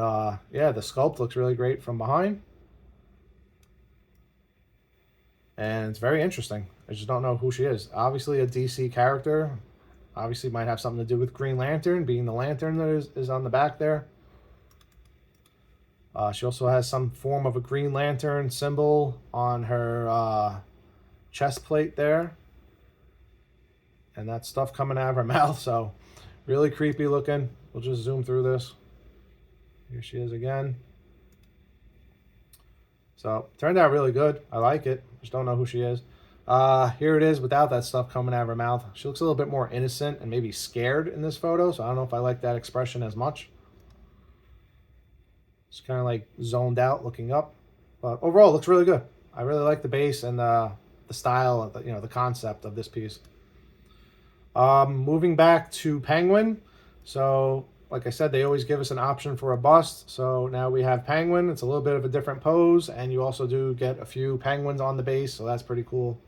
yeah, the sculpt looks really great from behind. And it's very interesting. I just don't know who she is. Obviously a DC character. Obviously might have something to do with Green Lantern, being the lantern that is on the back there. She also has some form of a Green Lantern symbol on her chest plate there. And that stuff coming out of her mouth. So really creepy looking. We'll just zoom through this. Here she is again. So turned out really good. I like it. Just don't know who she is. Here it is without that stuff coming out of her mouth. She looks a little bit more innocent and maybe scared in this photo. So I don't know if I like that expression as much. It's kind of like zoned out looking up. But overall, it looks really good. I really like the base and the style, of the concept of this piece. Moving back to Penguin. So like I said, they always give us an option for a bust. So now we have Penguin. It's a little bit of a different pose, and you also do get a few penguins on the base, so that's pretty cool.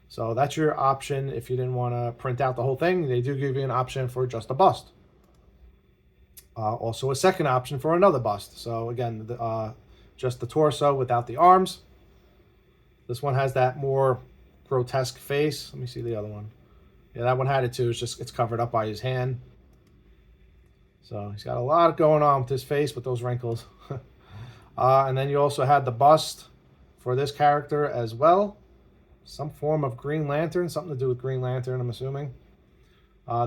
So that's your option if you didn't want to print out the whole thing. They do give you an option for just a bust. Also a second option for another bust. So again, just the torso without the arms. This one has that more grotesque face. Let me see the other one. Yeah, that one had it too. It's covered up by his hand. So he's got a lot going on with his face with those wrinkles. And then you also had the bust for this character as well. Some form of Green Lantern, something to do with Green Lantern, I'm assuming.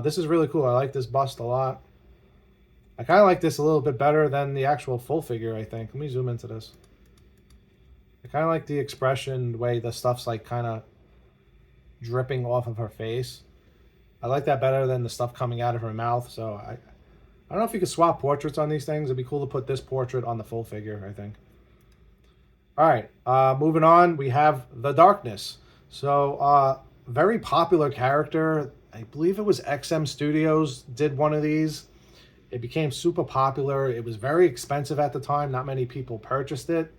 This is really cool. I like this bust a lot. I kind of like this a little bit better than the actual full figure, I think. Let me zoom into this. I kind of like the expression, the way the stuff's like kind of dripping off of her face. I like that better than the stuff coming out of her mouth. So I don't know if you could swap portraits on these things. It'd be cool to put this portrait on the full figure, I think. All right, moving on, we have the Darkness. So very popular character. I believe it was XM Studios did one of these. It became super popular. It was very expensive at the time. Not many people purchased it.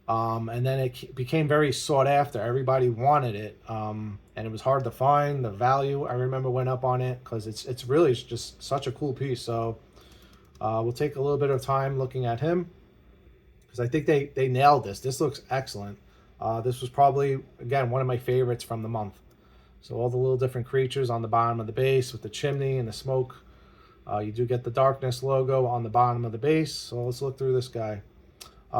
And then it became very sought after. Everybody wanted it. And it was hard to find. The value, I remember, went up on it because it's really just such a cool piece. So we'll take a little bit of time looking at him because I think they nailed this. This looks excellent. This was probably, again, one of my favorites from the month. So all the little different creatures on the bottom of the base with the chimney and the smoke. You do get the Darkness logo on the bottom of the base. So let's look through this guy.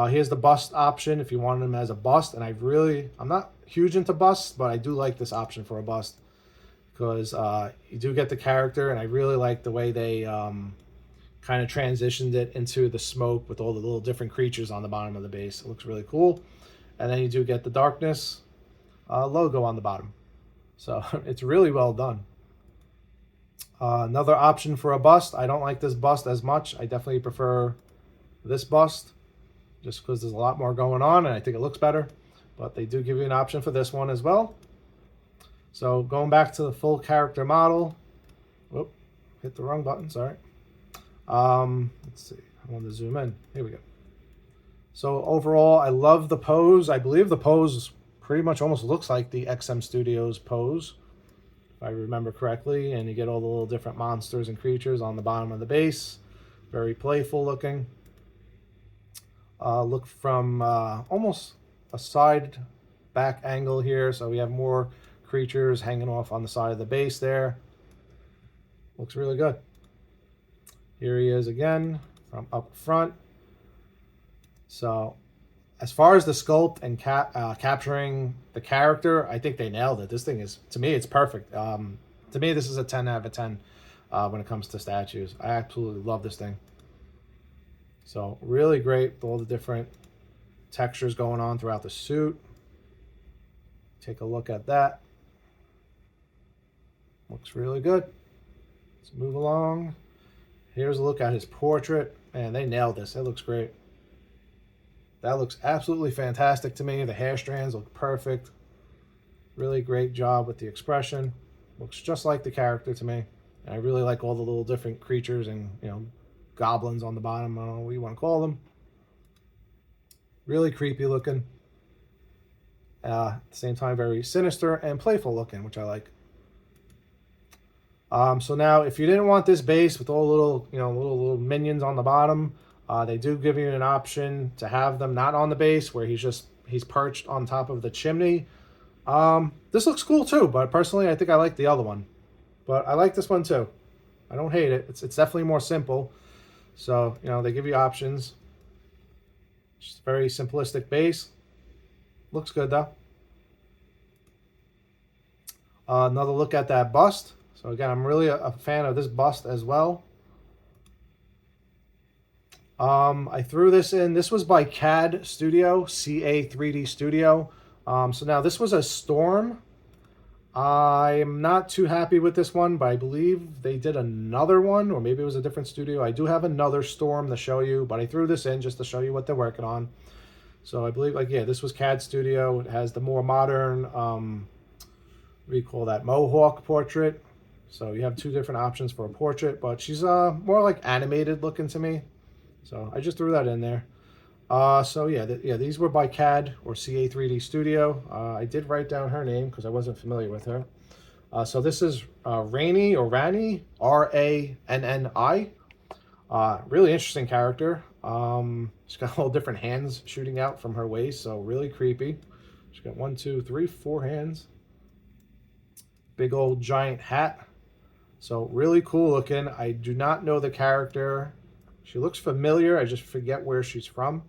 Here's the bust option if you want him as a bust. And I'm not huge into busts, but I do like this option for a bust. Because you do get the character, and I really like the way they kind of transitioned it into the smoke with all the little different creatures on the bottom of the base. It looks really cool. And then you do get the Darkness logo on the bottom. So it's really well done. Another option for a bust. I don't like this bust as much. I definitely prefer this bust just because there's a lot more going on and I think it looks better. But they do give you an option for this one as well. So going back to the full character model. Whoop, hit the wrong button, sorry. Let's see, I want to zoom in. Here we go. So overall, I love the pose. I believe the pose pretty much almost looks like the XM Studios pose, if I remember correctly. And you get all the little different monsters and creatures on the bottom of the base. Very playful looking. Look from almost a side back angle here. So we have more creatures hanging off on the side of the base there. Looks really good. Here he is again from up front. So as far as the sculpt and capturing the character, I think they nailed it. This thing is, to me, it's perfect. To me, this is a 10 out of 10 when it comes to statues. I absolutely love this thing. So really great with all the different textures going on throughout the suit. Take a look at that. Looks really good. Let's move along. Here's a look at his portrait. Man, they nailed this. It looks great. That looks absolutely fantastic to me. The hair strands look perfect. Really great job with the expression. Looks just like the character to me. And I really like all the little different creatures and, you know, goblins on the bottom. I don't know what you want to call them. Really creepy looking. At the same time, very sinister and playful looking, which I like. So now, if you didn't want this base with all little, little minions on the bottom, they do give you an option to have them not on the base, where he's perched on top of the chimney. This looks cool too, but personally, I think I like the other one. But I like this one too. I don't hate it. It's definitely more simple. So, they give you options. Just very simplistic base. Looks good though. Another look at that bust. So again, I'm really a fan of this bust as well. I threw this in. This was by CAD Studio, CA3D Studio. So now this was a Storm. I'm not too happy with this one, but I believe they did another one, or maybe it was a different studio. I do have another Storm to show you, but I threw this in just to show you what they're working on. So I believe, this was CAD Studio. It has the more modern, what do you call that, Mohawk portrait. So you have two different options for a portrait, but she's more like animated looking to me. So I just threw that in there. These were by CAD or CA3D Studio. I did write down her name because I wasn't familiar with her. So this is Rainy or Rani, R-A-N-N-I. Really interesting character. She's got all different hands shooting out from her waist, so really creepy. She's got 4 hands. big old giant hat. So really cool looking. I do not know the character. She looks familiar. I just forget where she's from.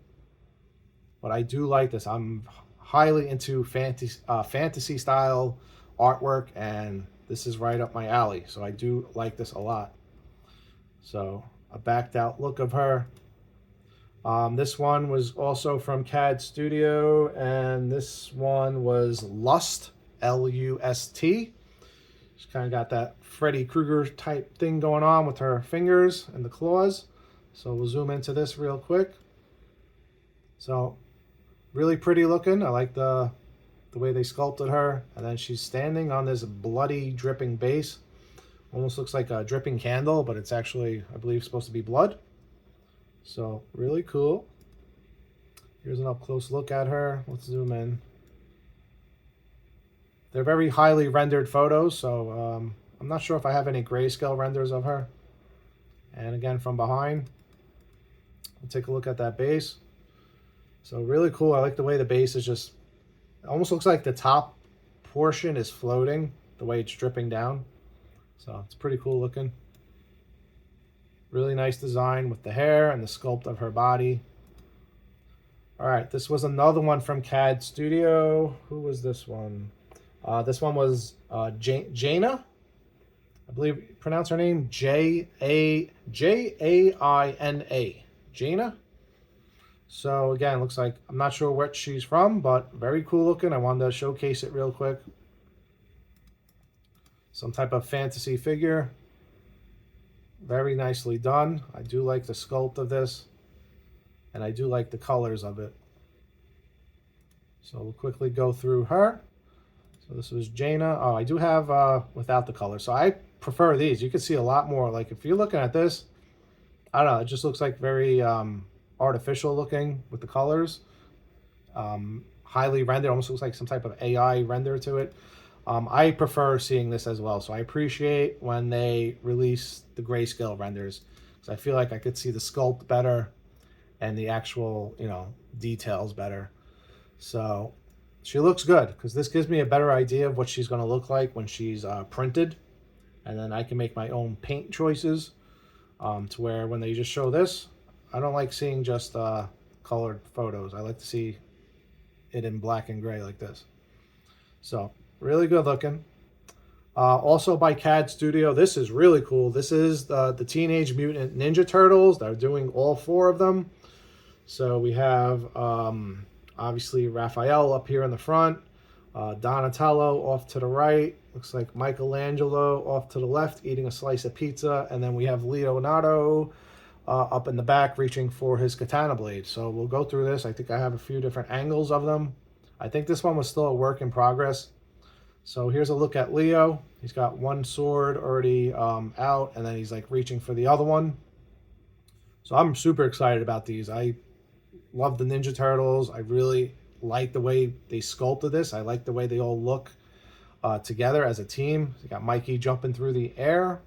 But I do like this. I'm highly into fantasy style artwork, and this is right up my alley. So I do like this a lot. So a backed out look of her. This one was also from CAD Studio, and this one was Lust, L-U-S-T. She's kind of got that Freddy Krueger type thing going on with her fingers and the claws. So we'll zoom into this real quick. So really pretty looking. I like the way they sculpted her. And then she's standing on this bloody dripping base. Almost looks like a dripping candle, but it's actually, I believe, supposed to be blood. So really cool. Here's an up close look at her. Let's zoom in. They're very highly rendered photos, so I'm not sure if I have any grayscale renders of her. And again, from behind, we'll take a look at that base. So really cool. I like the way the base is just, it almost looks like the top portion is floating, the way it's dripping down. So it's pretty cool looking. Really nice design with the hair and the sculpt of her body. All right, this was another one from CAD Studio. Who was this one? This one was Jaina. I believe pronounce her name Jaina. Jaina. So again, looks like, I'm not sure what she's from, but very cool looking. I wanted to showcase it real quick. Some type of fantasy figure. Very nicely done. I do like the sculpt of this, and I do like the colors of it. So we'll quickly go through her. So this was Jaina. Oh, I do have without the color. So I prefer these. You can see a lot more. Like if you're looking at this, I don't know, it just looks like very artificial looking with the colors. Highly rendered, almost looks like some type of AI render to it. I prefer seeing this as well. So I appreciate when they release the grayscale renders, because I feel like I could see the sculpt better and the actual, details better. So she looks good, because this gives me a better idea of what she's going to look like when she's printed. And then I can make my own paint choices to where when they just show this, I don't like seeing just colored photos. I like to see it in black and gray like this. So really good looking. Also by CAD Studio, this is really cool. This is the Teenage Mutant Ninja Turtles. They're doing all 4 of them. So we have obviously Raphael up here in the front, Donatello off to the right, looks like Michelangelo off to the left eating a slice of pizza, and then we have Leonardo up in the back reaching for his katana blade. So we'll go through this. I think I have a few different angles of them. I think this one was still a work in progress. So here's a look at Leo. He's got one sword already out, and then he's like reaching for the other one. So I'm super excited about these. I love the Ninja Turtles. I really like the way they sculpted this. I like the way they all look together as a team. You got Mikey jumping through the air,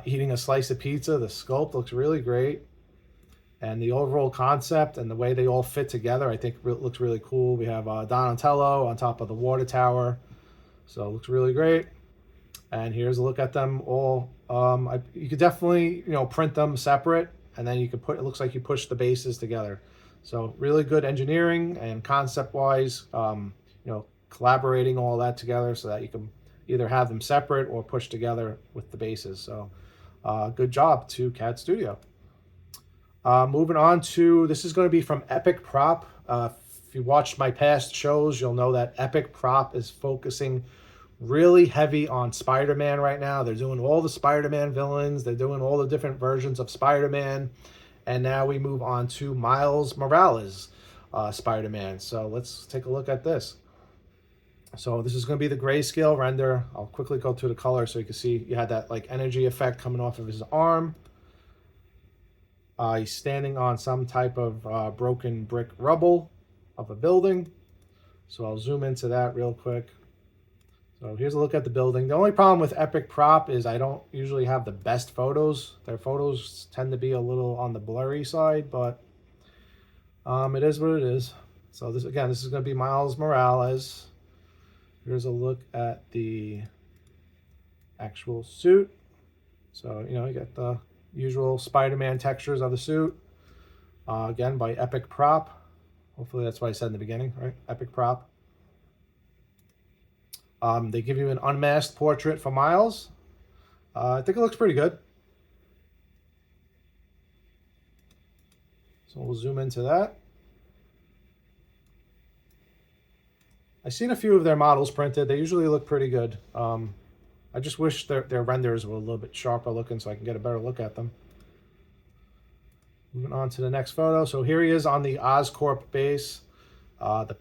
eating a slice of pizza. The sculpt looks really great. And the overall concept and the way they all fit together, I think looks really cool. We have Donatello on top of the water tower. So it looks really great. And here's a look at them all. You could definitely, print them separate, and then you could it looks like you push the bases together. So really good engineering and concept-wise, collaborating all that together so that you can either have them separate or push together with the bases. So good job to CAD Studio. Moving on to, this is going to be from Epic Prop. If you watched my past shows, you'll know that Epic Prop is focusing really heavy on Spider-Man right now. They're doing all the Spider-Man villains. They're doing all the different versions of Spider-Man. And now we move on to Miles Morales Spider-Man. So let's take a look at this. So this is going to be the grayscale render. I'll quickly go through the color so you can see you had that like energy effect coming off of his arm. He's standing on some type of broken brick rubble of a building. So I'll zoom into that real quick. So here's a look at the building. The only problem with Epic Prop is I don't usually have the best photos. Their photos tend to be a little on the blurry side, but it is what it is. So this is going to be Miles Morales. Here's a look at the actual suit. So, you know, you got the usual Spider-Man textures of the suit. Again, by Epic Prop. Hopefully that's what I said in the beginning, right? Epic Prop. They give you an unmasked portrait for Miles. I think it looks pretty good. So we'll zoom into that. I've seen a few of their models printed. They usually look pretty good. I just wish their renders were a little bit sharper looking so I can get a better look at them. Moving on to the next photo. So here he is on the Oscorp base. The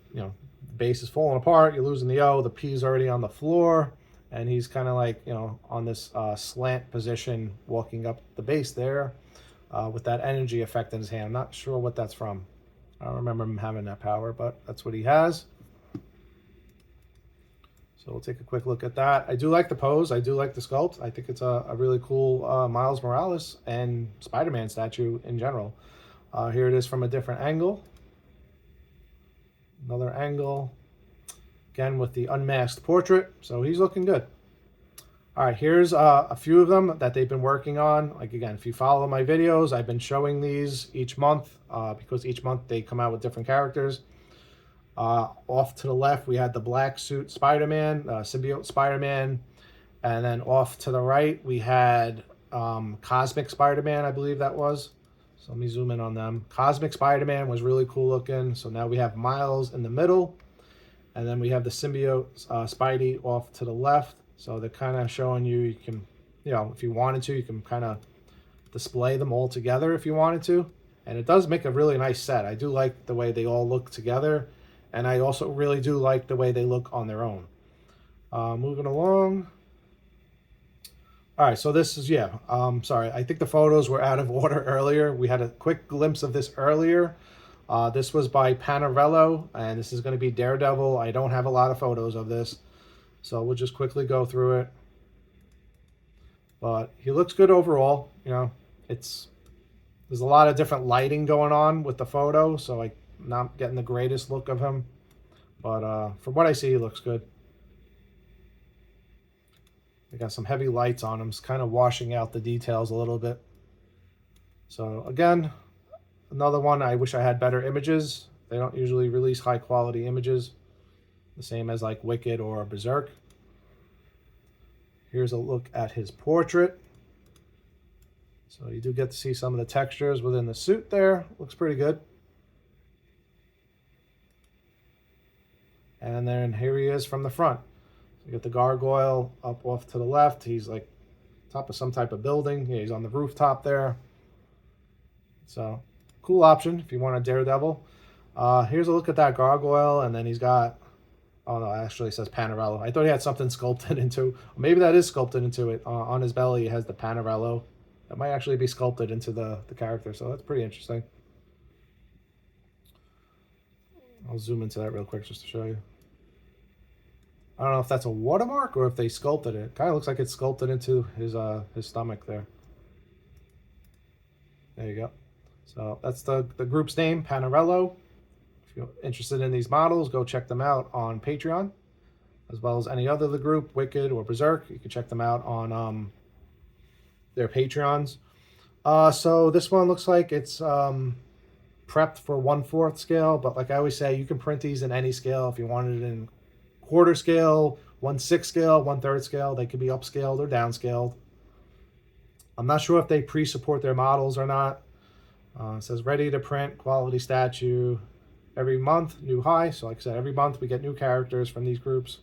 base is falling apart. You're losing the O. The P is already on the floor, and he's kind of like, you know, on this slant position, walking up the base there, with that energy effect in his hand. I'm not sure what that's from. I don't remember him having that power, but that's what he has. So we'll take a quick look at that. I do like the pose. I do like the sculpt. I think it's a really cool Miles Morales and Spider-Man statue in general. Here it is from a different angle. Another angle. Again with the unmasked portrait. So he's looking good. All right, here's a few of them that they've been working on. Like, again, if you follow my videos, I've been showing these each month because each month they come out with different characters. Off to the left, we had the black suit Spider-Man, symbiote Spider-Man. And then off to the right, we had Cosmic Spider-Man, I believe that was. So let me zoom in on them. Cosmic Spider-Man was really cool looking. So now we have Miles in the middle. And then we have the symbiote Spidey off to the left. So they're kind of showing you can, you know, if you wanted to, you can kind of display them all together if you wanted to. And it does make a really nice set. I do like the way they all look together. And I also really do like the way they look on their own. Moving along. All right, so this is, sorry. I think the photos were out of order earlier. We had a quick glimpse of this earlier. This was by Panerello, and this is going to be Daredevil. I don't have a lot of photos of this, so we'll just quickly go through it. But he looks good overall. You know, there's a lot of different lighting going on with the photo, so I'm not getting the greatest look of him. But from what I see, he looks good. They got some heavy lights on him. It's kind of washing out the details a little bit. So again, another one, I wish I had better images. They don't usually release high quality images. The same as like Wicked or Berserk. Here's a look at his portrait. So you do get to see some of the textures within the suit there. Looks pretty good. And then here he is from the front. You get the gargoyle up off to the left. He's like top of some type of building. Yeah, he's on the rooftop there. So cool option if you want a Daredevil. Here's a look at that gargoyle, and then he's got, oh no, actually it says Panerello. I thought he had something sculpted into, maybe that is sculpted into it. On his belly, he has the Panerello. That might actually be sculpted into the character, so that's pretty interesting. I'll zoom into that real quick just to show you. I don't know if that's a watermark or if they sculpted it. Kind of looks like it's sculpted into his stomach there. There you go. So that's the group's name, Panerello. If you're interested in these models, go check them out on Patreon, as well as any other of the group, Wicked or Berserk. You can check them out on their Patreons. So this one looks like it's prepped for 1/4 scale, but like I always say, you can print these in any scale. If you wanted it in quarter scale, 1/6 scale, 1/3 scale, they could be upscaled or downscaled. I'm not sure if they pre-support their models or not. It says ready to print, quality statue. Every month, new high. So like I said, every month we get new characters from these groups.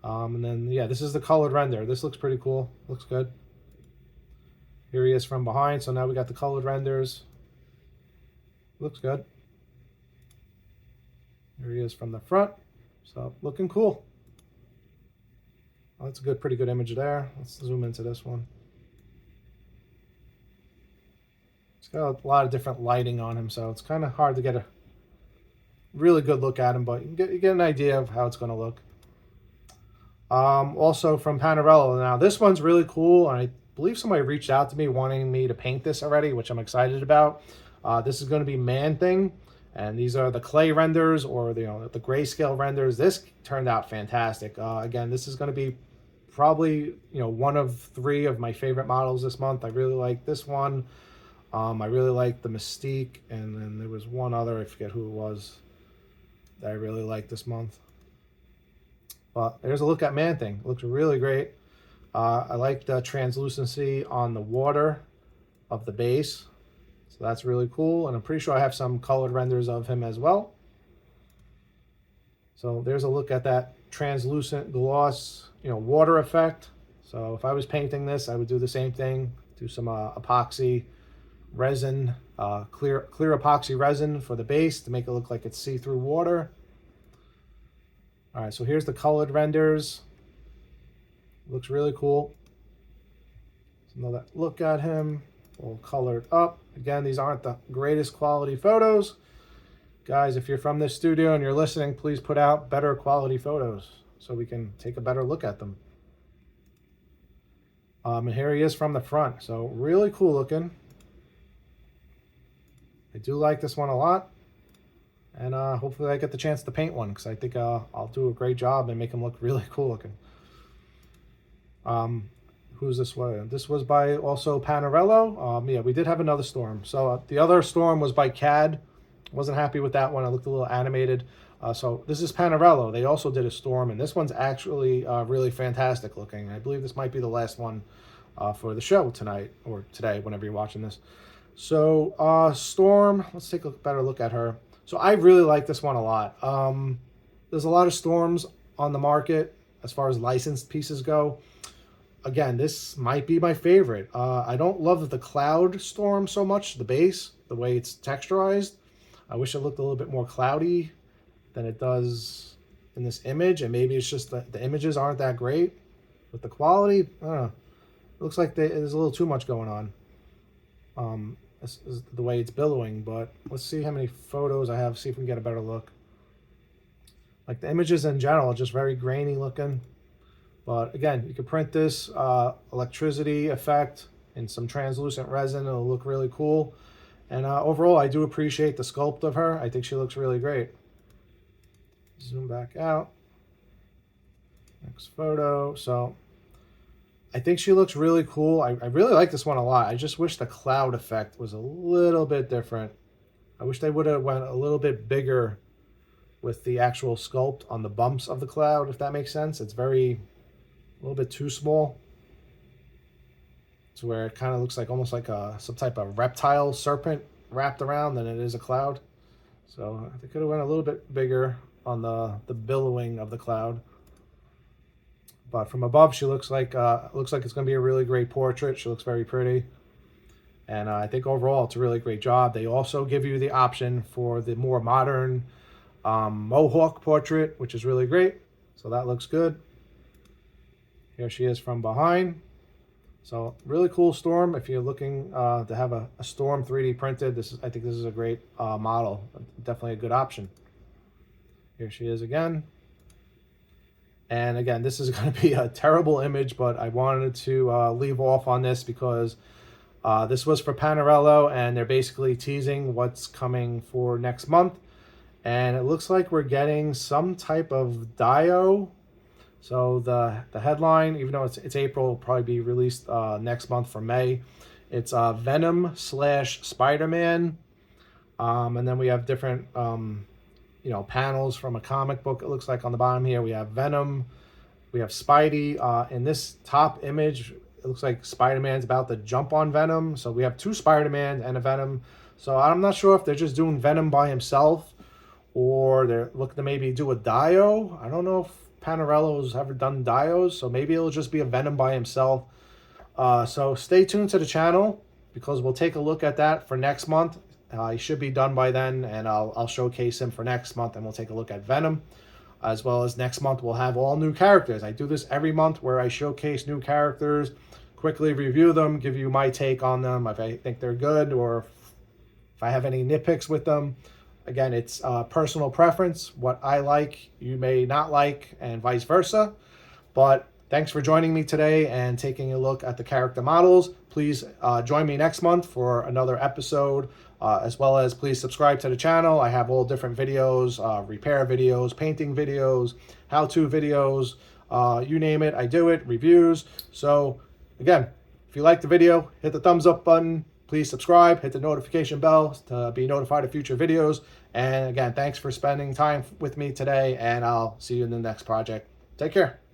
And then, yeah, this is the colored render. This looks pretty cool. Looks good. Here he is from behind. So now we got the colored renders. Looks good. Here he is from the front. So looking cool. Well, that's a good, pretty good image there. Let's zoom into this one. It's got a lot of different lighting on him, so it's kind of hard to get a really good look at him, but you get an idea of how it's going to look. Also from Panerello. Now this one's really cool, and I believe somebody reached out to me wanting me to paint this already, which I'm excited about. This is going to be Man-Thing, and these are the clay renders or the grayscale renders. This turned out fantastic. Again, this is going to be probably, one of 3 of my favorite models this month. I really like this one. I really like the Mystique, and then there was one other, I forget who it was, that I really liked this month. But there's a look at Man-Thing. It looks really great. I like the translucency on the water of the base. So that's really cool. And I'm pretty sure I have some colored renders of him as well. So there's a look at that translucent gloss, water effect. So if I was painting this, I would do the same thing. Do some epoxy resin, clear epoxy resin for the base to make it look like it's see-through water. All right, so here's the colored renders. Looks really cool. So another look at him, all colored up. Again, these aren't the greatest quality photos. Guys, if you're from this studio and you're listening, please put out better quality photos so we can take a better look at them. And here he is from the front. So really cool looking. I do like this one a lot. And hopefully I get the chance to paint one, because I think I'll do a great job and make him look really cool looking. Who's this one? This was by also Panerello. Yeah, we did have another storm. So the other storm was by CAD. Wasn't happy with that one. It looked a little animated. So this is Panerello. They also did a storm, and this one's actually really fantastic looking. I believe this might be the last one for the show tonight, or today, whenever you're watching this. So Storm, let's take a better look at her. So I really like this one a lot. There's a lot of storms on the market as far as licensed pieces go. Again, this might be my favorite. I don't love the cloud storm so much, the base, the way it's texturized. I wish it looked a little bit more cloudy than it does in this image, and maybe it's just that the images aren't that great. But the quality, I don't know. It looks like there's a little too much going on. This is the way it's billowing, but let's see how many photos I have, see if we can get a better look. Like the images in general are just very grainy looking. But again, you can print this electricity effect in some translucent resin. It'll look really cool. And overall, I do appreciate the sculpt of her. I think she looks really great. Zoom back out. Next photo. So I think she looks really cool. I really like this one a lot. I just wish the cloud effect was a little bit different. I wish they would have went a little bit bigger with the actual sculpt on the bumps of the cloud, if that makes sense. It's a little bit too small. To where it kind of looks like almost like some type of reptile serpent wrapped around than it is a cloud. So they could have went a little bit bigger on the billowing of the cloud. But from above, she looks like it's going to be a really great portrait. She looks very pretty. And I think overall, it's a really great job. They also give you the option for the more modern Mohawk portrait, which is really great. So that looks good. Here she is from behind. So really cool storm. If you're looking to have a storm 3D printed, I think this is a great model. Definitely a good option. Here she is again. And again, this is going to be a terrible image, but I wanted to leave off on this because this was for Panerello, and they're basically teasing what's coming for next month. And it looks like we're getting some type of dio. So the headline, even though it's April, will probably be released next month for May. It's Venom / Spider-Man. And then we have different panels from a comic book. It looks like on the bottom here we have Venom, we have Spidey. In this top image, it looks like Spider-Man's about to jump on Venom. So we have 2 Spider-Man and a Venom. So I'm not sure if they're just doing Venom by himself or they're looking to maybe do a dio. I don't know if Panerello's ever done dios, so maybe it'll just be a Venom by himself. So stay tuned to the channel because we'll take a look at that for next month. He should be done by then, and I'll showcase him for next month, and we'll take a look at Venom. As well as next month, we'll have all new characters. I do this every month where I showcase new characters, quickly review them, give you my take on them, if I think they're good, or if I have any nitpicks with them. Again, it's personal preference. What I like, you may not like, and vice versa. But thanks for joining me today and taking a look at the character models. Please join me next month for another episode, as well as please subscribe to the channel. I have all different videos, repair videos, painting videos, how-to videos, You name it, I do it, reviews. So again, if you like the video, hit the thumbs up button. Please subscribe, hit the notification bell to be notified of future videos. And again, thanks for spending time with me today, and I'll see you in the next project. Take care.